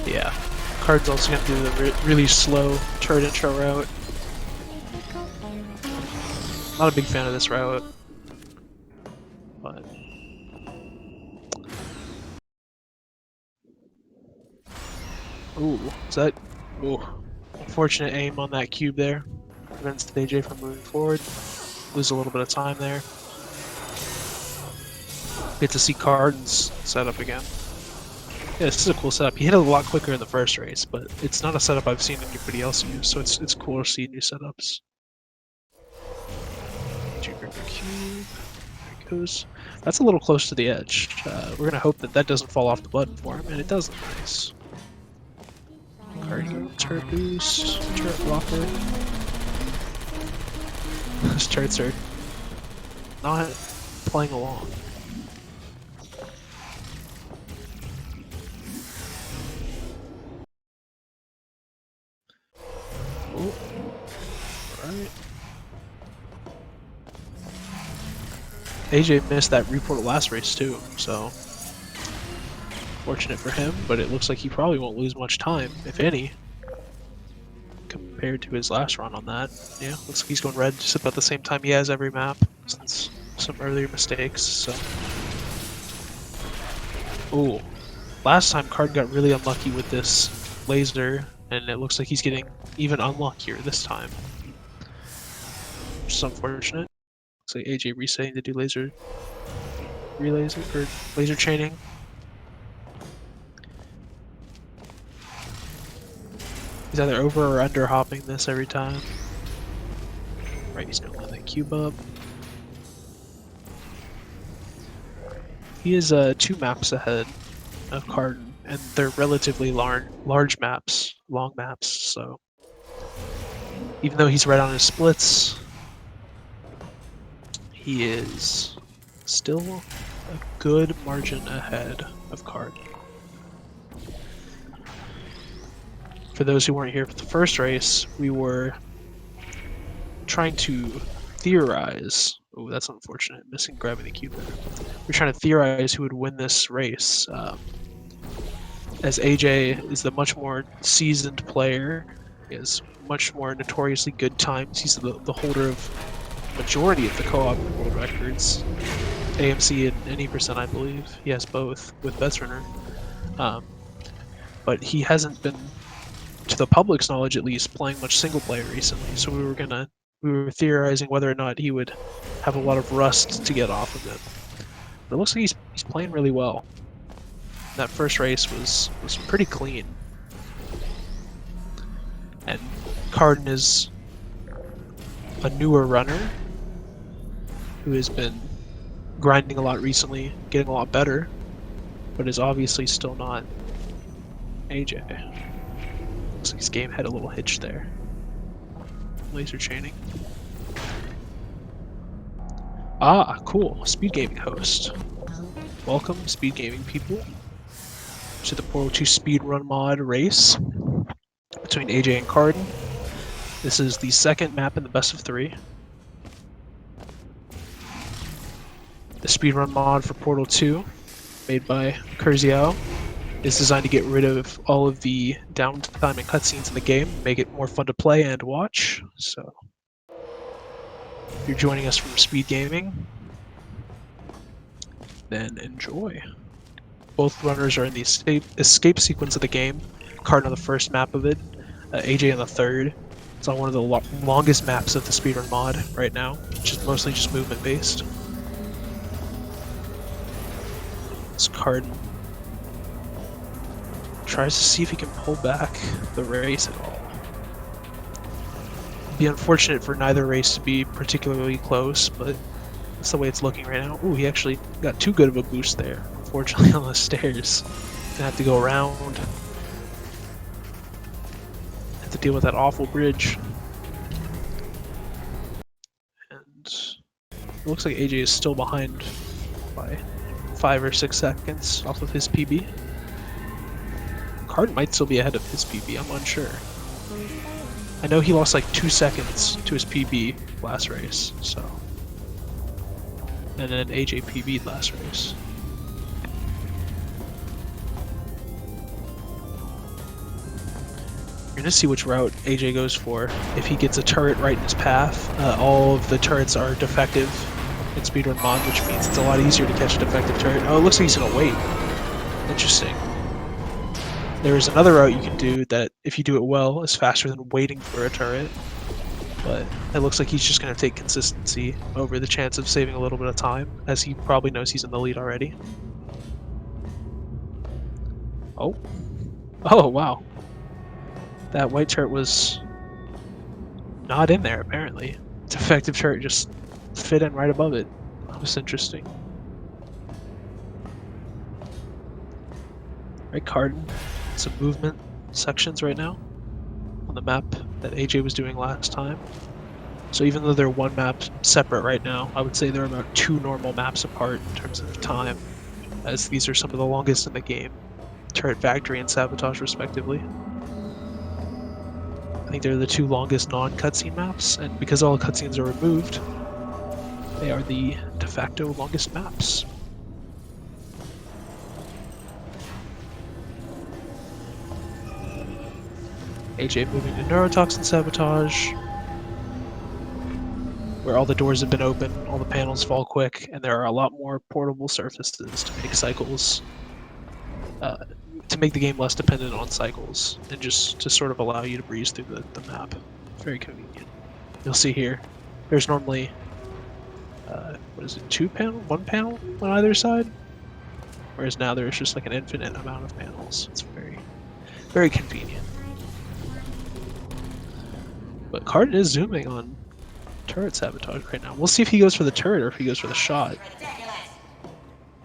Yeah, Carden's also going to do the really slow turret intro route. Not a big fan of this route, but ooh, is that unfortunate aim on that cube there? Prevents AJ from moving forward. Lose a little bit of time there. Get to see Carden's setup again. Yeah, this is a cool setup. He hit it a lot quicker in the first race, but it's not a setup I've seen anybody else use, so it's cool to see new setups. Grab the cube. There it goes. That's a little close to the edge. We're gonna hope that that doesn't fall off the button for him, and it doesn't. Nice. Cardio, turret boost, turret blocker. Those turrets are not playing along. AJ missed that report last race too, so fortunate for him, but it looks like he probably won't lose much time, if any, compared to his last run on that. Yeah, looks like he's going red just about the same time he has every map since some earlier mistakes, so. Ooh. Last time Carden got really unlucky with this laser, and it looks like he's getting even unluckier this time. Which is unfortunate. Looks like AJ resetting to do laser relays or laser chaining. He's either over or under hopping this every time. Right, he's gonna let that cube up. He is 2 maps ahead of Carden, and they're relatively large maps, long maps, so even though he's right on his splits, he is still a good margin ahead of Carden. For those who weren't here for the first race, we were trying to theorize. Oh, that's unfortunate. Missing grabbing the cube there. We're trying to theorize who would win this race. As AJ is the much more seasoned player, he has much more notoriously good times. He's the holder of majority of the co-op world records, AMC and any percent, I believe. He has both with Veteran. But he hasn't been, to the public's knowledge at least, playing much single player recently. So we were theorizing whether or not he would have a lot of rust to get off of him. But it looks like he's playing really well. That first race was pretty clean. And Carden is a newer runner who has been grinding a lot recently, getting a lot better, but is obviously still not AJ. Looks like his game had a little hitch there. Laser chaining. Ah, cool. SpeedGaming host. Welcome, SpeedGaming people, to the Portal 2 Speedrun mod race between AJ and Carden. This is the second map in the best of 3. The Speedrun mod for Portal 2, made by Curziao, is designed to get rid of all of the downtime and cutscenes in the game, make it more fun to play and watch. So, if you're joining us from SpeedGaming, then enjoy. Both runners are in the escape sequence of the game. Carden on the first map of it, AJ on the third. It's on one of the longest maps of the Speedrun mod right now, which is mostly just movement based. It's Carden tries to see if he can pull back the race at all. It'd be unfortunate for neither race to be particularly close, but that's the way it's looking right now. Ooh, he actually got too good of a boost there. Unfortunately, on the stairs. Gonna have to go around. Have to deal with that awful bridge. And it looks like AJ is still behind by 5 or 6 seconds off of his PB. Carden might still be ahead of his PB, I'm unsure. I know he lost like 2 seconds to his PB last race, so. And then AJ PB'd last race. You're gonna see which route AJ goes for. If he gets a turret right in his path, all of the turrets are defective in Speedrun mod, which means it's a lot easier to catch a defective turret. Oh, it looks like he's gonna wait. Interesting. There is another route you can do that, if you do it well, is faster than waiting for a turret. But it looks like he's just going to take consistency over the chance of saving a little bit of time, as he probably knows he's in the lead already. Oh. Oh, wow. That white turret was not in there, apparently. Defective turret just fit in right above it. That was interesting. Right, Carden. Some movement sections right now on the map that AJ was doing last time. So even though they're one map separate right now, I would say they're about 2 normal maps apart in terms of time, as these are some of the longest in the game. Turret Factory and Sabotage respectively. I think they're the 2 longest non-cutscene maps, and because all the cutscenes are removed, they are the de facto longest maps. AJ moving to neurotoxin sabotage, where all the doors have been open, all the panels fall quick, and there are a lot more portable surfaces to make cycles, to make the game less dependent on cycles, and just to sort of allow you to breeze through the map. It's very convenient. You'll see here, there's normally, what is it, one panel on either side? Whereas now there's just like an infinite amount of panels. It's very, very convenient. But Carden is zooming on turret sabotage right now. We'll see if he goes for the turret or if he goes for the shot.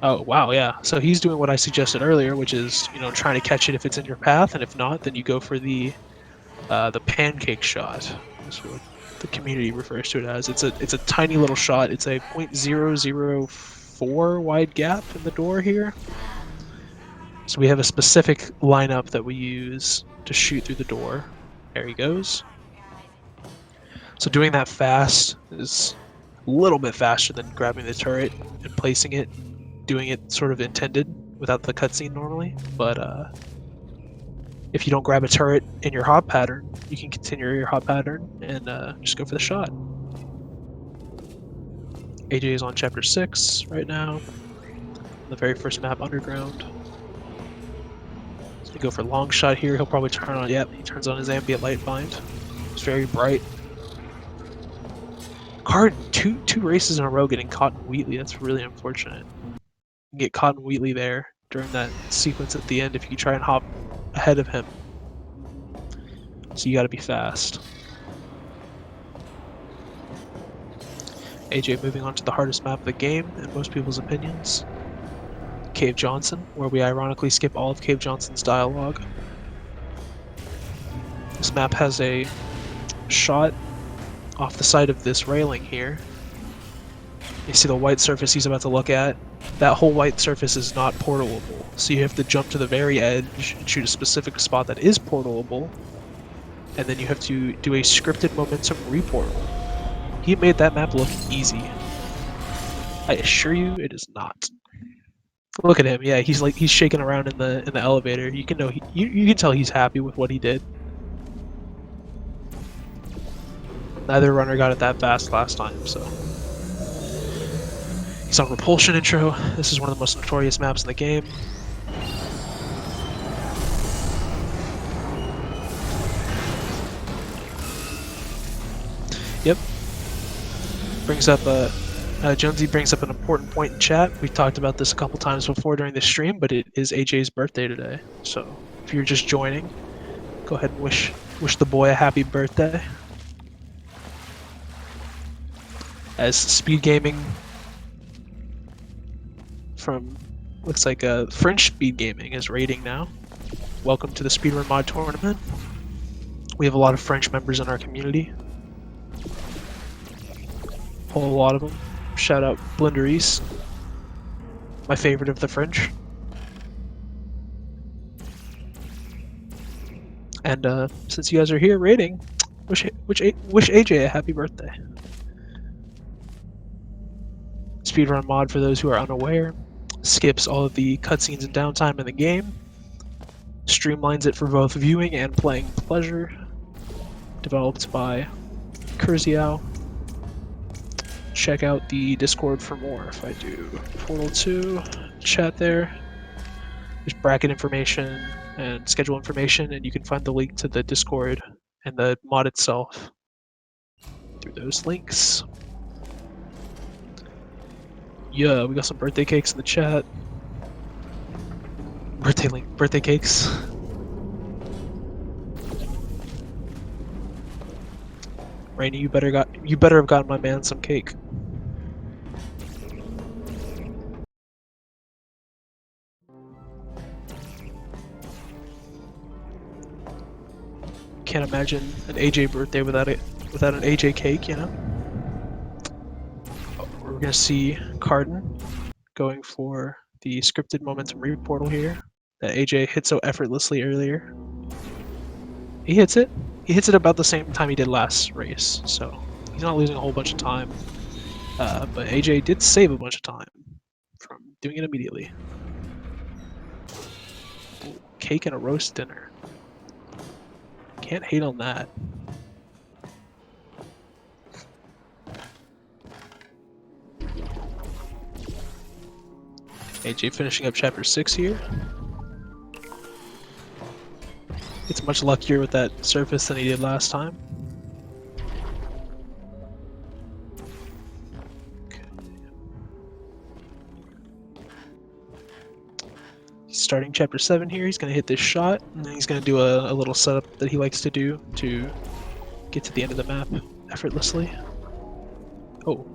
Oh, wow, yeah. So he's doing what I suggested earlier, which is, you know, trying to catch it if it's in your path, and if not, then you go for the pancake shot. That's what the community refers to it as. It's a tiny little shot. It's a .004 wide gap in the door here. So we have a specific lineup that we use to shoot through the door. There he goes. So doing that fast is a little bit faster than grabbing the turret and placing it, doing it sort of intended without the cutscene normally. But if you don't grab a turret in your hop pattern, you can continue your hop pattern and just go for the shot. AJ is on chapter 6 right now, the very first map, Underground. He's gonna go for long shot here. He'll probably turn on, yep, he turns on his ambient light bind. It's very bright. Carden, two races in a row getting caught in Wheatley. That's really unfortunate. You can get caught in Wheatley there during that sequence at the end if you try and hop ahead of him. So you gotta be fast. AJ moving on to the hardest map of the game, in most people's opinions. Cave Johnson, where we ironically skip all of Cave Johnson's dialogue. This map has a shot off the side of this railing here. You see the white surface he's about to look at? That whole white surface is not portalable, so you have to jump to the very edge and shoot a specific spot that is portalable, and then you have to do a scripted momentum reportal. He made that map look easy. I assure you it is not. Look at him, yeah, he's shaking around in the elevator. You can know you can tell he's happy with what he did. Neither runner got it that fast last time, so. He's on Repulsion intro. This is one of the most notorious maps in the game. Yep. Brings up Jonesy brings up an important point in chat. We've talked about this a couple times before during the stream, but it is AJ's birthday today. So if you're just joining, go ahead and wish the boy a happy birthday. As SpeedGaming from, looks like French SpeedGaming is raiding now. Welcome to the Speedrun mod tournament. We have a lot of French members in our community. A whole lot of them. Shout out Blenderies, my favorite of the French. And since you guys are here raiding, wish AJ a happy birthday. Speedrun mod, for those who are unaware, skips all of the cutscenes and downtime in the game, streamlines it for both viewing and playing pleasure. Developed by Kurziao. Check out the Discord for more. If I do Portal 2, chat there, there's bracket information and schedule information, and you can find the link to the Discord and the mod itself through those links. Yeah, we got some birthday cakes in the chat. Birthday cakes. Rainy, you better have gotten my man some cake. Can't imagine an AJ birthday without an AJ cake, you know? We're gonna see Carden going for the scripted momentum reportal here that AJ hit so effortlessly earlier. He hits it. He hits it about the same time he did last race, so he's not losing a whole bunch of time. But AJ did save a bunch of time from doing it immediately. Ooh, cake and a roast dinner. Can't hate on that. AJ finishing up chapter 6 here. It's much luckier with that surface than he did last time. Okay. He's starting chapter 7 here. He's going to hit this shot, and then he's going to do a little setup that he likes to do to get to the end of the map effortlessly. Oh.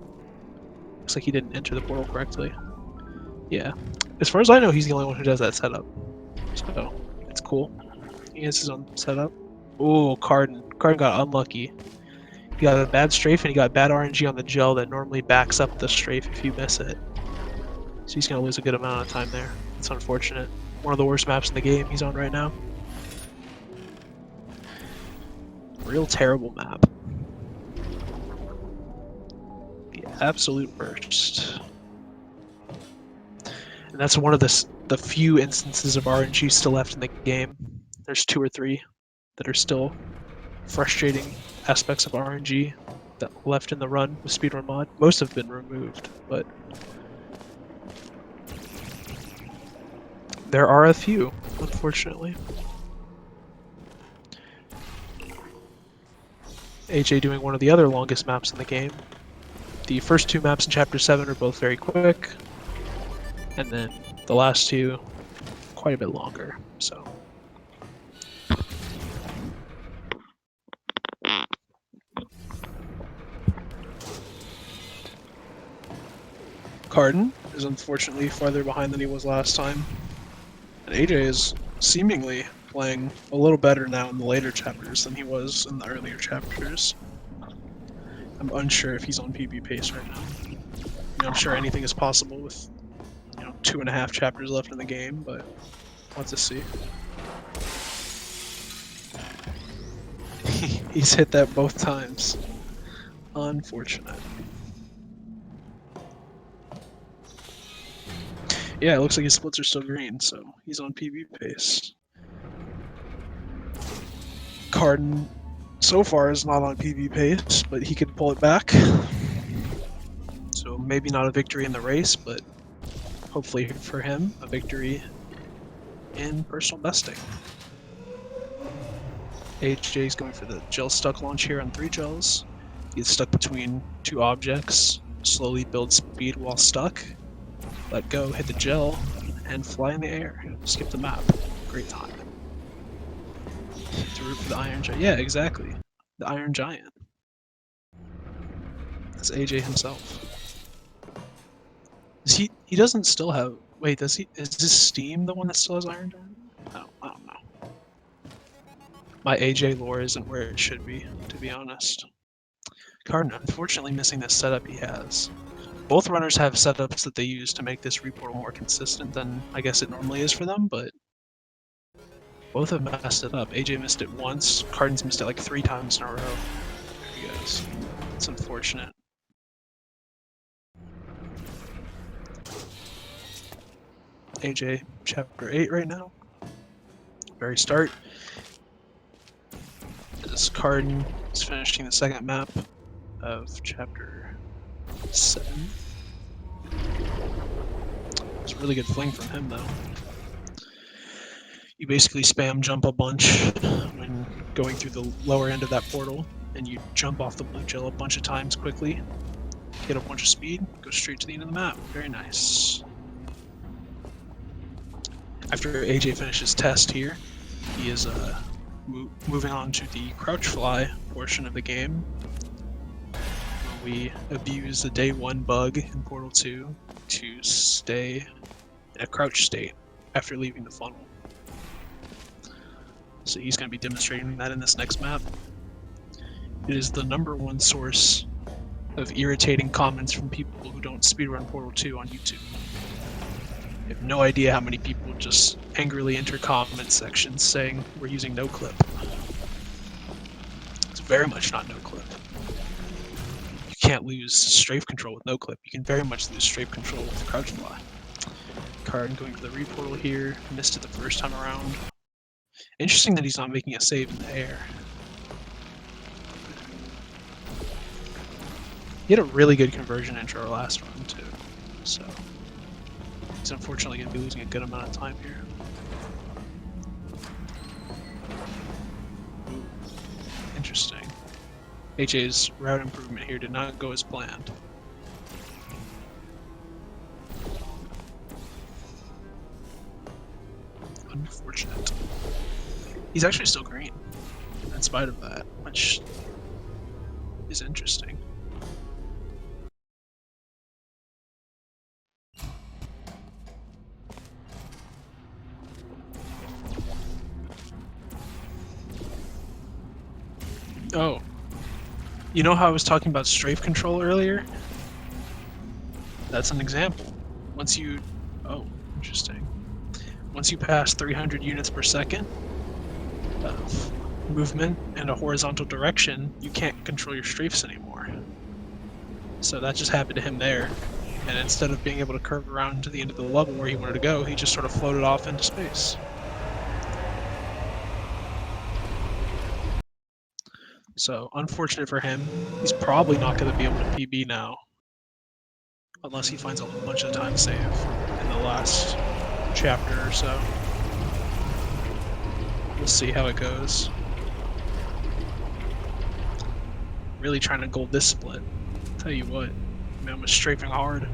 Looks like he didn't enter the portal correctly. Yeah. As far as I know, he's the only one who does that setup. So, it's cool. He has his own setup. Oh, Carden. Carden got unlucky. He got a bad strafe and he got bad RNG on the gel that normally backs up the strafe if you miss it. So he's going to lose a good amount of time there. It's unfortunate. One of the worst maps in the game he's on right now. Real terrible map. The absolute worst. And that's one of the few instances of RNG still left in the game. There's 2 or 3 that are still frustrating aspects of RNG that left in the run with Speedrun mod. Most have been removed, but there are a few, unfortunately. AJ doing one of the other longest maps in the game. The first 2 maps in chapter 7 are both very quick, and then the last 2 quite a bit longer, so. Carden is unfortunately farther behind than he was last time, and AJ is seemingly playing a little better now in the later chapters than he was in the earlier chapters. I'm unsure if he's on PB pace right now. I mean, I'm sure anything is possible with 2.5 chapters left in the game, but we'll have to see. He's hit that both times. Unfortunate. Yeah, it looks like his splits are still green, so he's on PB pace. Carden so far is not on PB pace, but he could pull it back. So maybe not a victory in the race, but hopefully for him, a victory in personal besting. HJ's going for the gel stuck launch here on 3 gels. He gets stuck between 2 objects, slowly build speed while stuck, let go, hit the gel, and fly in the air. Skip the map. Great time. To root for the Iron Giant. Yeah, exactly. The Iron Giant. That's AJ himself. Is he doesn't still have... Wait, does he... Is this Steam the one that still has Iron Giant? I don't know. My AJ lore isn't where it should be, to be honest. Carden, unfortunately missing this setup he has. Both runners have setups that they use to make this reportal more consistent than I guess it normally is for them, but both have messed it up. AJ missed it once, Carden's missed it like 3 times in a row. There he goes. It's unfortunate. AJ, chapter 8 right now. Very start. As Carden is finishing the second map of chapter 7. It's a really good fling from him though. You basically spam jump a bunch when going through the lower end of that portal, and you jump off the blue gel a bunch of times quickly, get a bunch of speed, go straight to the end of the map. Very nice. After AJ finishes test here, he is moving on to the crouch fly portion of the game, where we abuse the day 1 bug in Portal 2 to stay in a crouch state after leaving the funnel. So he's going to be demonstrating that in this next map. It is the #1 source of irritating comments from people who don't speedrun Portal 2 on YouTube. I have no idea how many people just angrily enter comment sections saying we're using no clip. It's very much not no clip. You can't lose strafe control with no clip. You can very much lose strafe control with crouch fly. Carden going for the reportal here. Missed it the first time around. Interesting that he's not making a save in the air. He had a really good conversion into our last run too, so he's unfortunately going to be losing a good amount of time here. Interesting. HA's route improvement here did not go as planned. Unfortunate. He's actually still green, in spite of that, which is interesting. Oh. You know how I was talking about strafe control earlier? That's an example. Once you... Oh, interesting. Once you pass 300 units per second of movement in a horizontal direction, you can't control your strafes anymore. So that just happened to him there. And instead of being able to curve around to the end of the level where he wanted to go, he just sort of floated off into space. So, unfortunate for him. He's probably not going to be able to PB now. Unless he finds a bunch of time save in the last chapter or so. We'll see how it goes. Really trying to gold this split. Tell you what, man was strafing hard.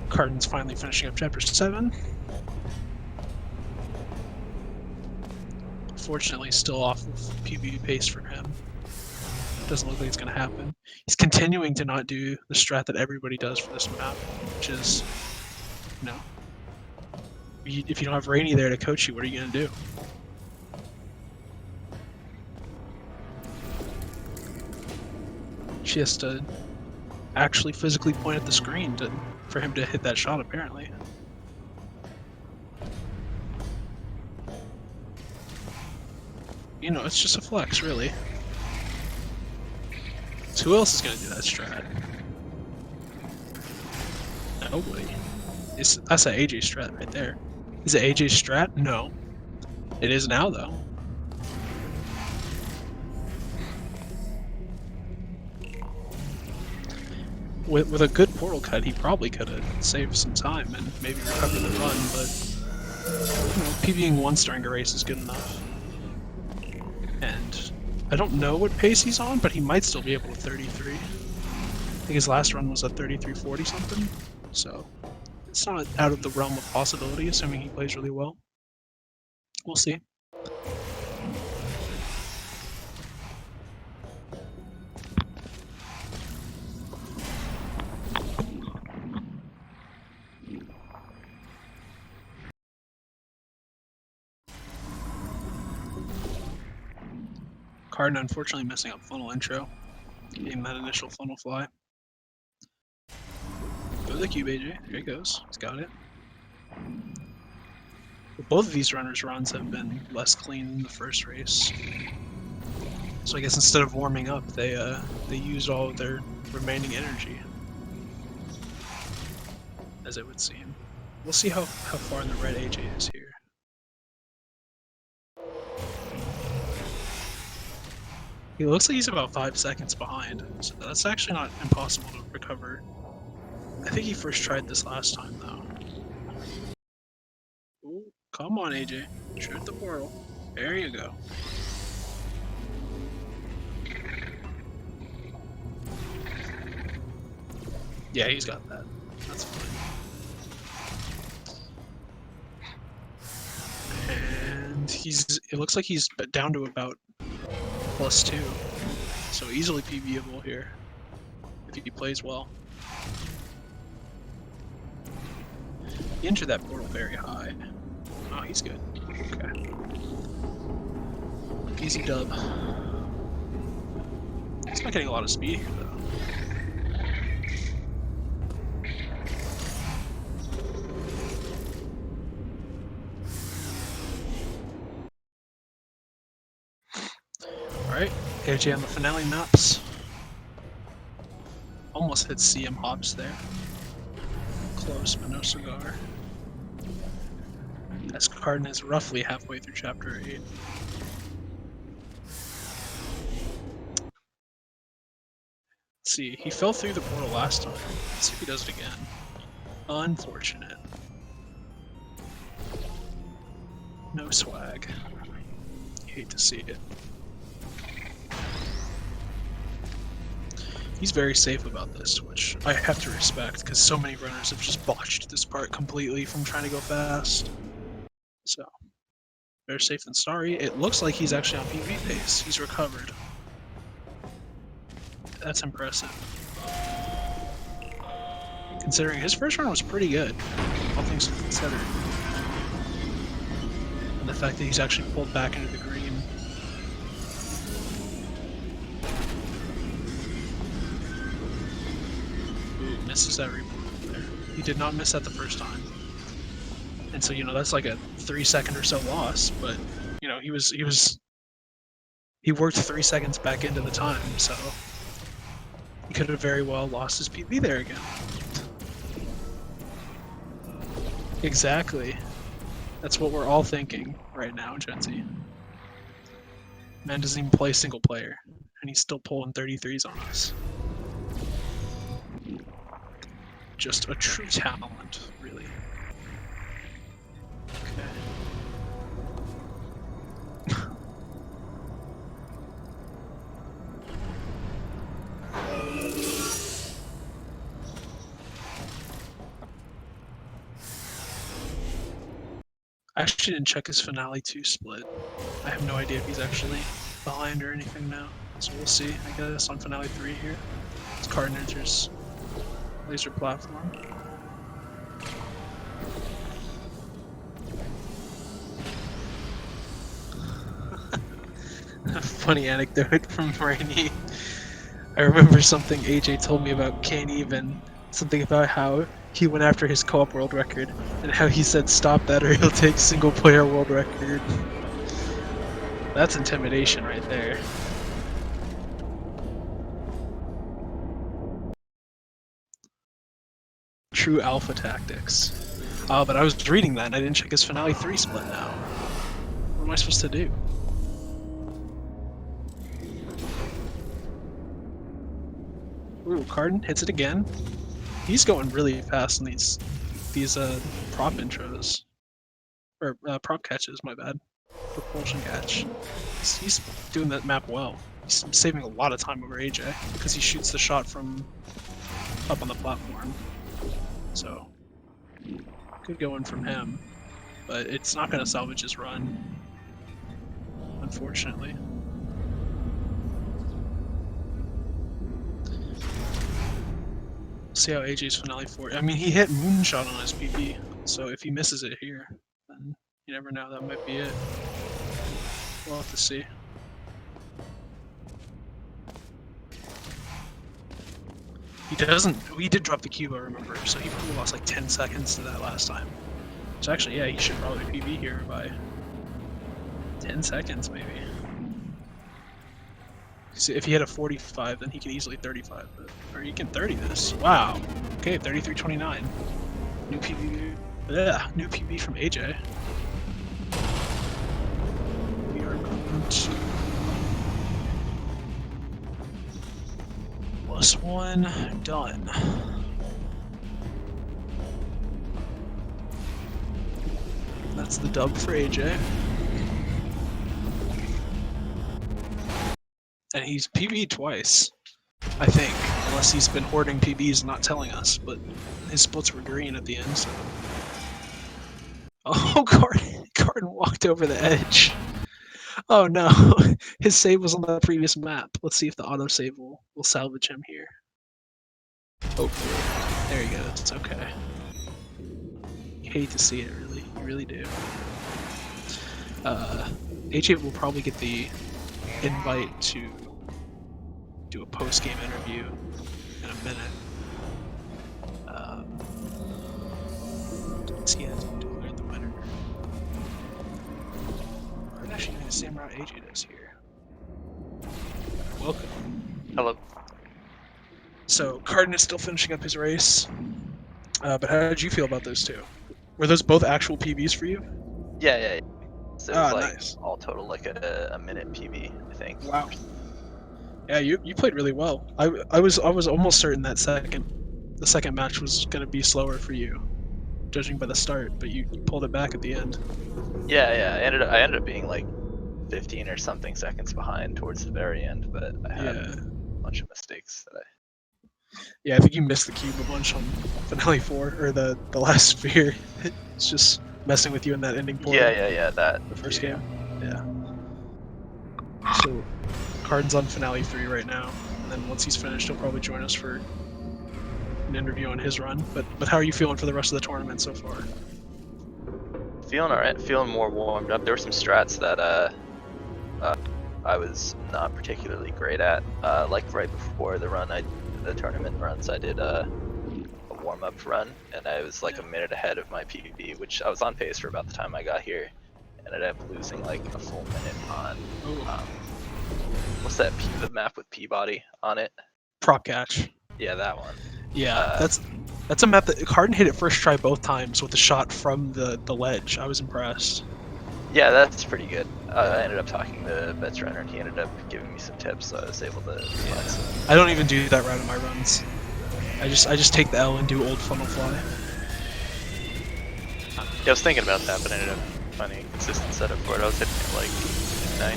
Carden's finally finishing up chapter 7. Fortunately, still off of PB pace for him. Doesn't look like it's going to happen. He's continuing to not do the strat that everybody does for this map, which is, you know, if you don't have Rainy there to coach you, what are you going to do? She has to actually physically point at the screen for him to hit that shot, apparently. You know, it's just a flex, really. So who else is going to do that strat? Nobody. That's an AJ strat right there. Is it AJ strat? No. It is now, though. With a good portal cut, he probably could have saved some time and maybe recovered the run, but you know, PBing once during a race is good enough. And I don't know what pace he's on, but he might still be able to 33. I think his last run was a 33.40 something, so it's not out of the realm of possibility, assuming he plays really well. We'll see. Carden unfortunately messing up funnel intro, getting that initial funnel fly. Go to the cube, AJ. Here he goes. He's got it. Both of these runners' runs have been less clean than the first race. So I guess instead of warming up, they used all of their remaining energy, as it would seem. We'll see how far in the red AJ is here. He looks like he's about 5 seconds behind, so that's actually not impossible to recover. I think he first tried this last time, though. Ooh, come on, AJ. Shoot the portal. There you go. Yeah, he's got that. That's fine. And it looks like he's down to about +2. So easily PBable here, if he plays well. He entered that portal very high. Oh, he's good. Okay. Easy dub. He's not getting a lot of speed here, though. Alright, AJ on the finale maps. Almost hit CM hops there. Close, but no cigar. As Carden is roughly halfway through chapter 8. Let's see, he fell through the portal last time. Let's see if he does it again. Unfortunate. No swag. You hate to see it. He's very safe about this, which I have to respect, because so many runners have just botched this part completely from trying to go fast. So, better safe than sorry. It looks like he's actually on PvP pace. He's recovered. That's impressive. Considering his first run was pretty good, all things considered. And the fact that he's actually pulled back into the green. Ooh, misses that rebound there. He did not miss that the first time. And so, you know, that's like a 3-second or so loss, but, you know, he worked 3 seconds back into the time, so he could have very well lost his PB there again. Exactly. That's what we're all thinking right now, Gen Z. Man doesn't even play single player, and he's still pulling 33s on us. Just a true talent, really. Okay. I actually didn't check his Finale 2 split. I have no idea if he's actually behind or anything now. So we'll see, I guess, on Finale 3 here. As Carden enters laser platform. A funny anecdote from Rainy. I remember something AJ told me about Can't Even. Something about how he went after his co-op world record, and how he said stop that or he'll take single player world record. That's intimidation right there. True alpha tactics. But I was reading that and I didn't check his Finale 3 split now. What am I supposed to do? Ooh, Carden hits it again. He's going really fast in these prop intros. Or prop catches, my bad. Propulsion catch. He's doing that map well. He's saving a lot of time over AJ because he shoots the shot from up on the platform. So, good going from him. But it's not going to salvage his run, unfortunately. See how AJ's Finale 4. I mean, he hit Moonshot on his PP, so if he misses it here, then you never know, that might be it. We'll have to see. He did drop the cube, I remember, so he probably lost like 10 seconds to that last time. So actually, yeah, he should probably PB here by 10 seconds, maybe. See, if he had a 45, then he can easily 35, or he can 30 this. Wow. Okay, 33.29. New PB. Yeah, new PB from AJ. We are going to +1 done. That's the dub for AJ. And he's PB'd twice, I think, unless he's been hoarding PBs and not telling us, but his splits were green at the end, so... Oh, Carden walked over the edge. Oh no, his save was on the previous map. Let's see if the autosave will salvage him here. Hopefully. There he goes, it's okay. You hate to see it, really. You really do. AJ will probably get the invite to do a post-game interview in a minute. He hasn't declared the winner. We're actually doing the same route AJ does here. Welcome. Hello. So Carden is still finishing up his race. But how did you feel about those two? Were those both actual PBs for you? Yeah. So it was like Nice. all total like a minute PB, I think. Wow. Yeah, you played really well. I was almost certain that the second match was gonna be slower for you, judging by the start, but you pulled it back at the end. Yeah. I ended up being like 15 or something seconds behind towards the very end, but I had Yeah. a bunch of mistakes that I. Yeah, I think you missed the cube a bunch on Finale 4, or the last sphere. It's just messing with you in that ending portal. Yeah. That The first too, game. Yeah. So, Carden's on Finale 3 right now, and then once he's finished, he'll probably join us for an interview on his run. But how are you feeling for the rest of the tournament so far? Feeling alright, feeling more warmed up. There were some strats that I was not particularly great at. Like right before the tournament runs, I did a warm-up run, and I was like a minute ahead of my PB, which I was on pace for about the time I got here. Ended up losing like a full minute on what's that? The map with Peabody on it. Prop catch. Yeah, that one. Yeah, that's a map that Carden hit it first try both times with a shot from the ledge. I was impressed. Yeah, that's pretty good. I ended up talking to Bets Runner, and he ended up giving me some tips, so I was able to. I don't even do that route in my runs. I just take the L and do old funnel fly. Yeah, I was thinking about that, but I ended up finding a consistent setup for it. I was hitting it like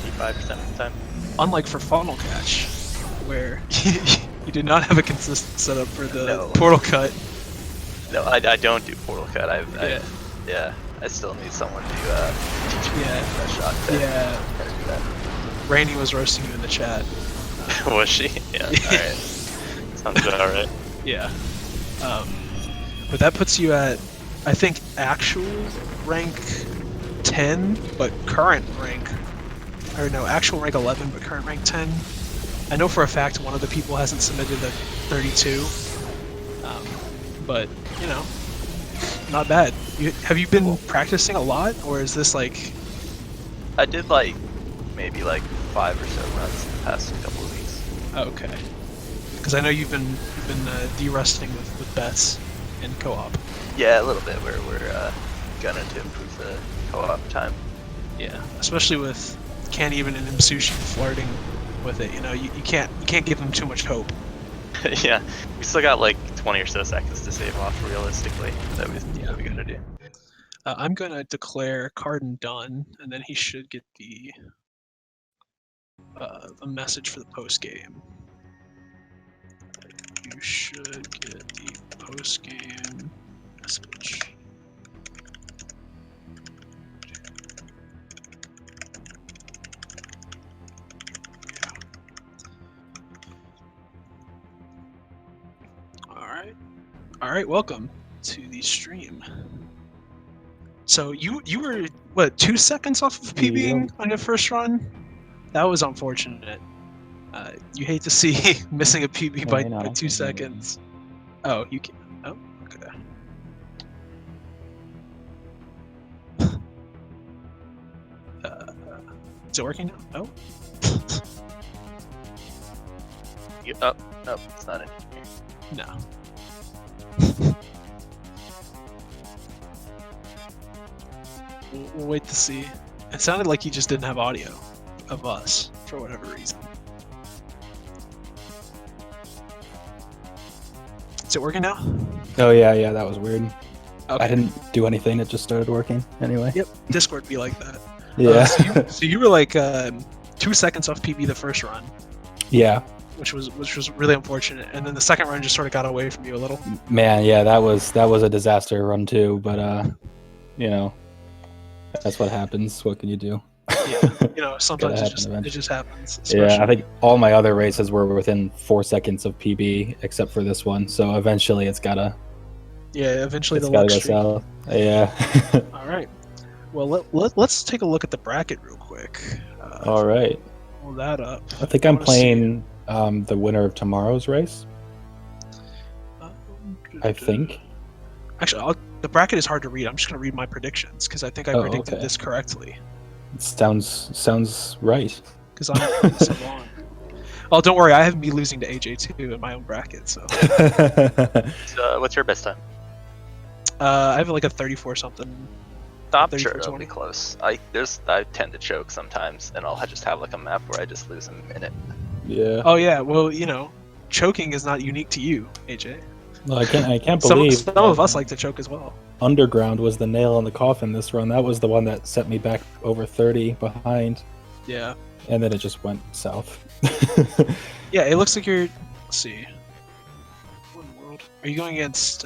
95% of the time. Unlike for funnel catch, where you did not have a consistent setup for the No. portal cut. No, I don't do portal cut. I still need someone to teach me that shot. How to do that. Rainey was roasting you in the chat. Was she? Yeah. Alright. Sounds about right. Yeah. But that puts you at, I think, actual rank 10, but current rank, or no, actual rank 11, but current rank 10. I know for a fact one of the people hasn't submitted a 32, but, you know, not bad. Have you been practicing a lot, or is this like... I did like maybe like 5 or so runs in the past couple of weeks. Oh, okay. Because I know you've been de-rusting with bets in co-op. Yeah, a little bit. We're gunning to improve the co-op time. Yeah, especially with Can't Even and Sushi flirting with it. You know, you can't give them too much hope. Yeah, we still got like 20 or so seconds to save off realistically. That we gotta do. I'm gonna declare Carden done, and then he should get the message for the post game. You should get the post game message. All right, welcome to the stream. So you were what, 2 seconds off of PBing on your first run? That was unfortunate. You hate to see missing a PB by 2 seconds. Oh, you can. Oh, okay. Is it working now? Oh. No, it's not in here. No. We'll wait to see. It sounded like he just didn't have audio of us for whatever reason. Is it working now? Oh yeah, that was weird. Okay. I didn't do anything, it just started working anyway. Yep, Discord be like that. Yeah. So you were like 2 seconds off PB the first run. Yeah. Which was really unfortunate, and then the second run just sort of got away from you a little. Man, yeah, that was a disaster run too, but you know, that's what happens. What can you do? Yeah, you know, sometimes it just happens. Especially. Yeah, I think all my other races were within 4 seconds of PB except for this one, so eventually it's gotta. Yeah, eventually it's the gotta luck go streak. south. Yeah. All right. Well, let's take a look at the bracket real quick. All right. Pull that up. I think I'm playing the winner of tomorrow's race. I think. Actually, the bracket is hard to read. I'm just going to read my predictions because I think I predicted this correctly. It sounds right. Because I'm so long. Well, don't worry, I have me losing to AJ too in my own bracket. So What's your best time? I have like a 34 something. I'm 34, sure it'll 20. be close. I tend to choke sometimes, and I'll just have like a map where I just lose a minute. Yeah. Oh yeah, well choking is not unique to you, AJ. Well, I can't Some believe of us like to choke as well. Underground was the nail in the coffin this run. That was the one that set me back over 30 behind, Yeah. and then it just went south. Yeah, it looks like you're. Let's see. What in the world? Are you going against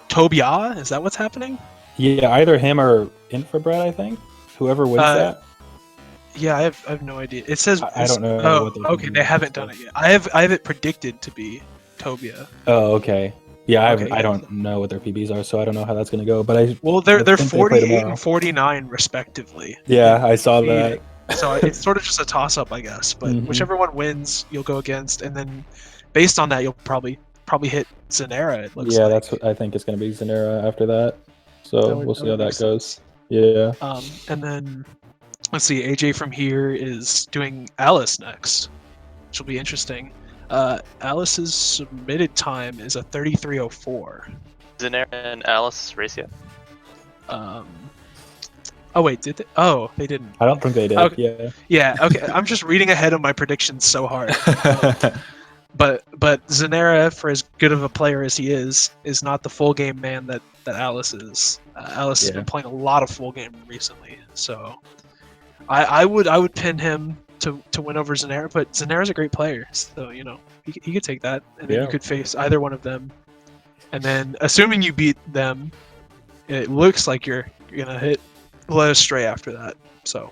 Tobia? Is that what's happening? Yeah, either him or Infrared, I think. Whoever wins that. Yeah, I have no idea. It says I don't know Oh, what they're okay. doing. They haven't done it yet. I have it predicted to be Tobia. Oh, okay. Yeah, Okay, I don't know what their PBs are, so I don't know how that's gonna go. But I Well, they're think they play 48 tomorrow. and 49 respectively. Yeah, I saw Yeah. that. So it's sort of just a toss up, I guess. But Mhm. whichever one wins, you'll go against, and then based on that, you'll probably hit Zanera. It looks Yeah, like. that's what I think it's gonna be Zanera after that. So That would- we'll that see how would make that goes. sense. Yeah. And then let's see, AJ from here is doing Alice next, which will be interesting. Alice's submitted time is a 33:04. Zanera and Alice race yet? Oh wait, did they? Oh, they didn't. I don't think they did. Okay. Yeah. Okay. I'm just reading ahead of my predictions so hard. Yeah. But Zanera, for as good of a player as he is not the full game man that Alice is. Alice has Yeah. been playing a lot of full game recently, so I would pin him to win over Zanera. But Zanera's a great player, so he could take that, and then Yeah. you could face either one of them, and then assuming you beat them, it looks like you're gonna hit Let Us Stray after that. So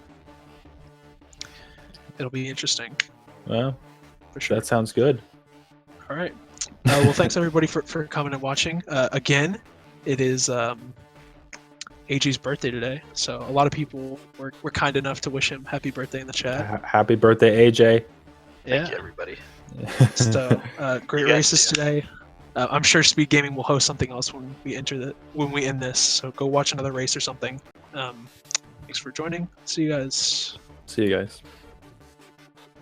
it'll be interesting Well, for sure. that sounds good. All right. Well, thanks everybody for coming and watching. Again, it is AJ's birthday today, so a lot of people were kind enough to wish him happy birthday in the chat. Happy birthday, AJ. Thank you, everybody. So great Yeah, races yeah. today. I'm sure Speed Gaming will host something else when we end this. So go watch another race or something. Thanks for joining. See you guys. See you guys.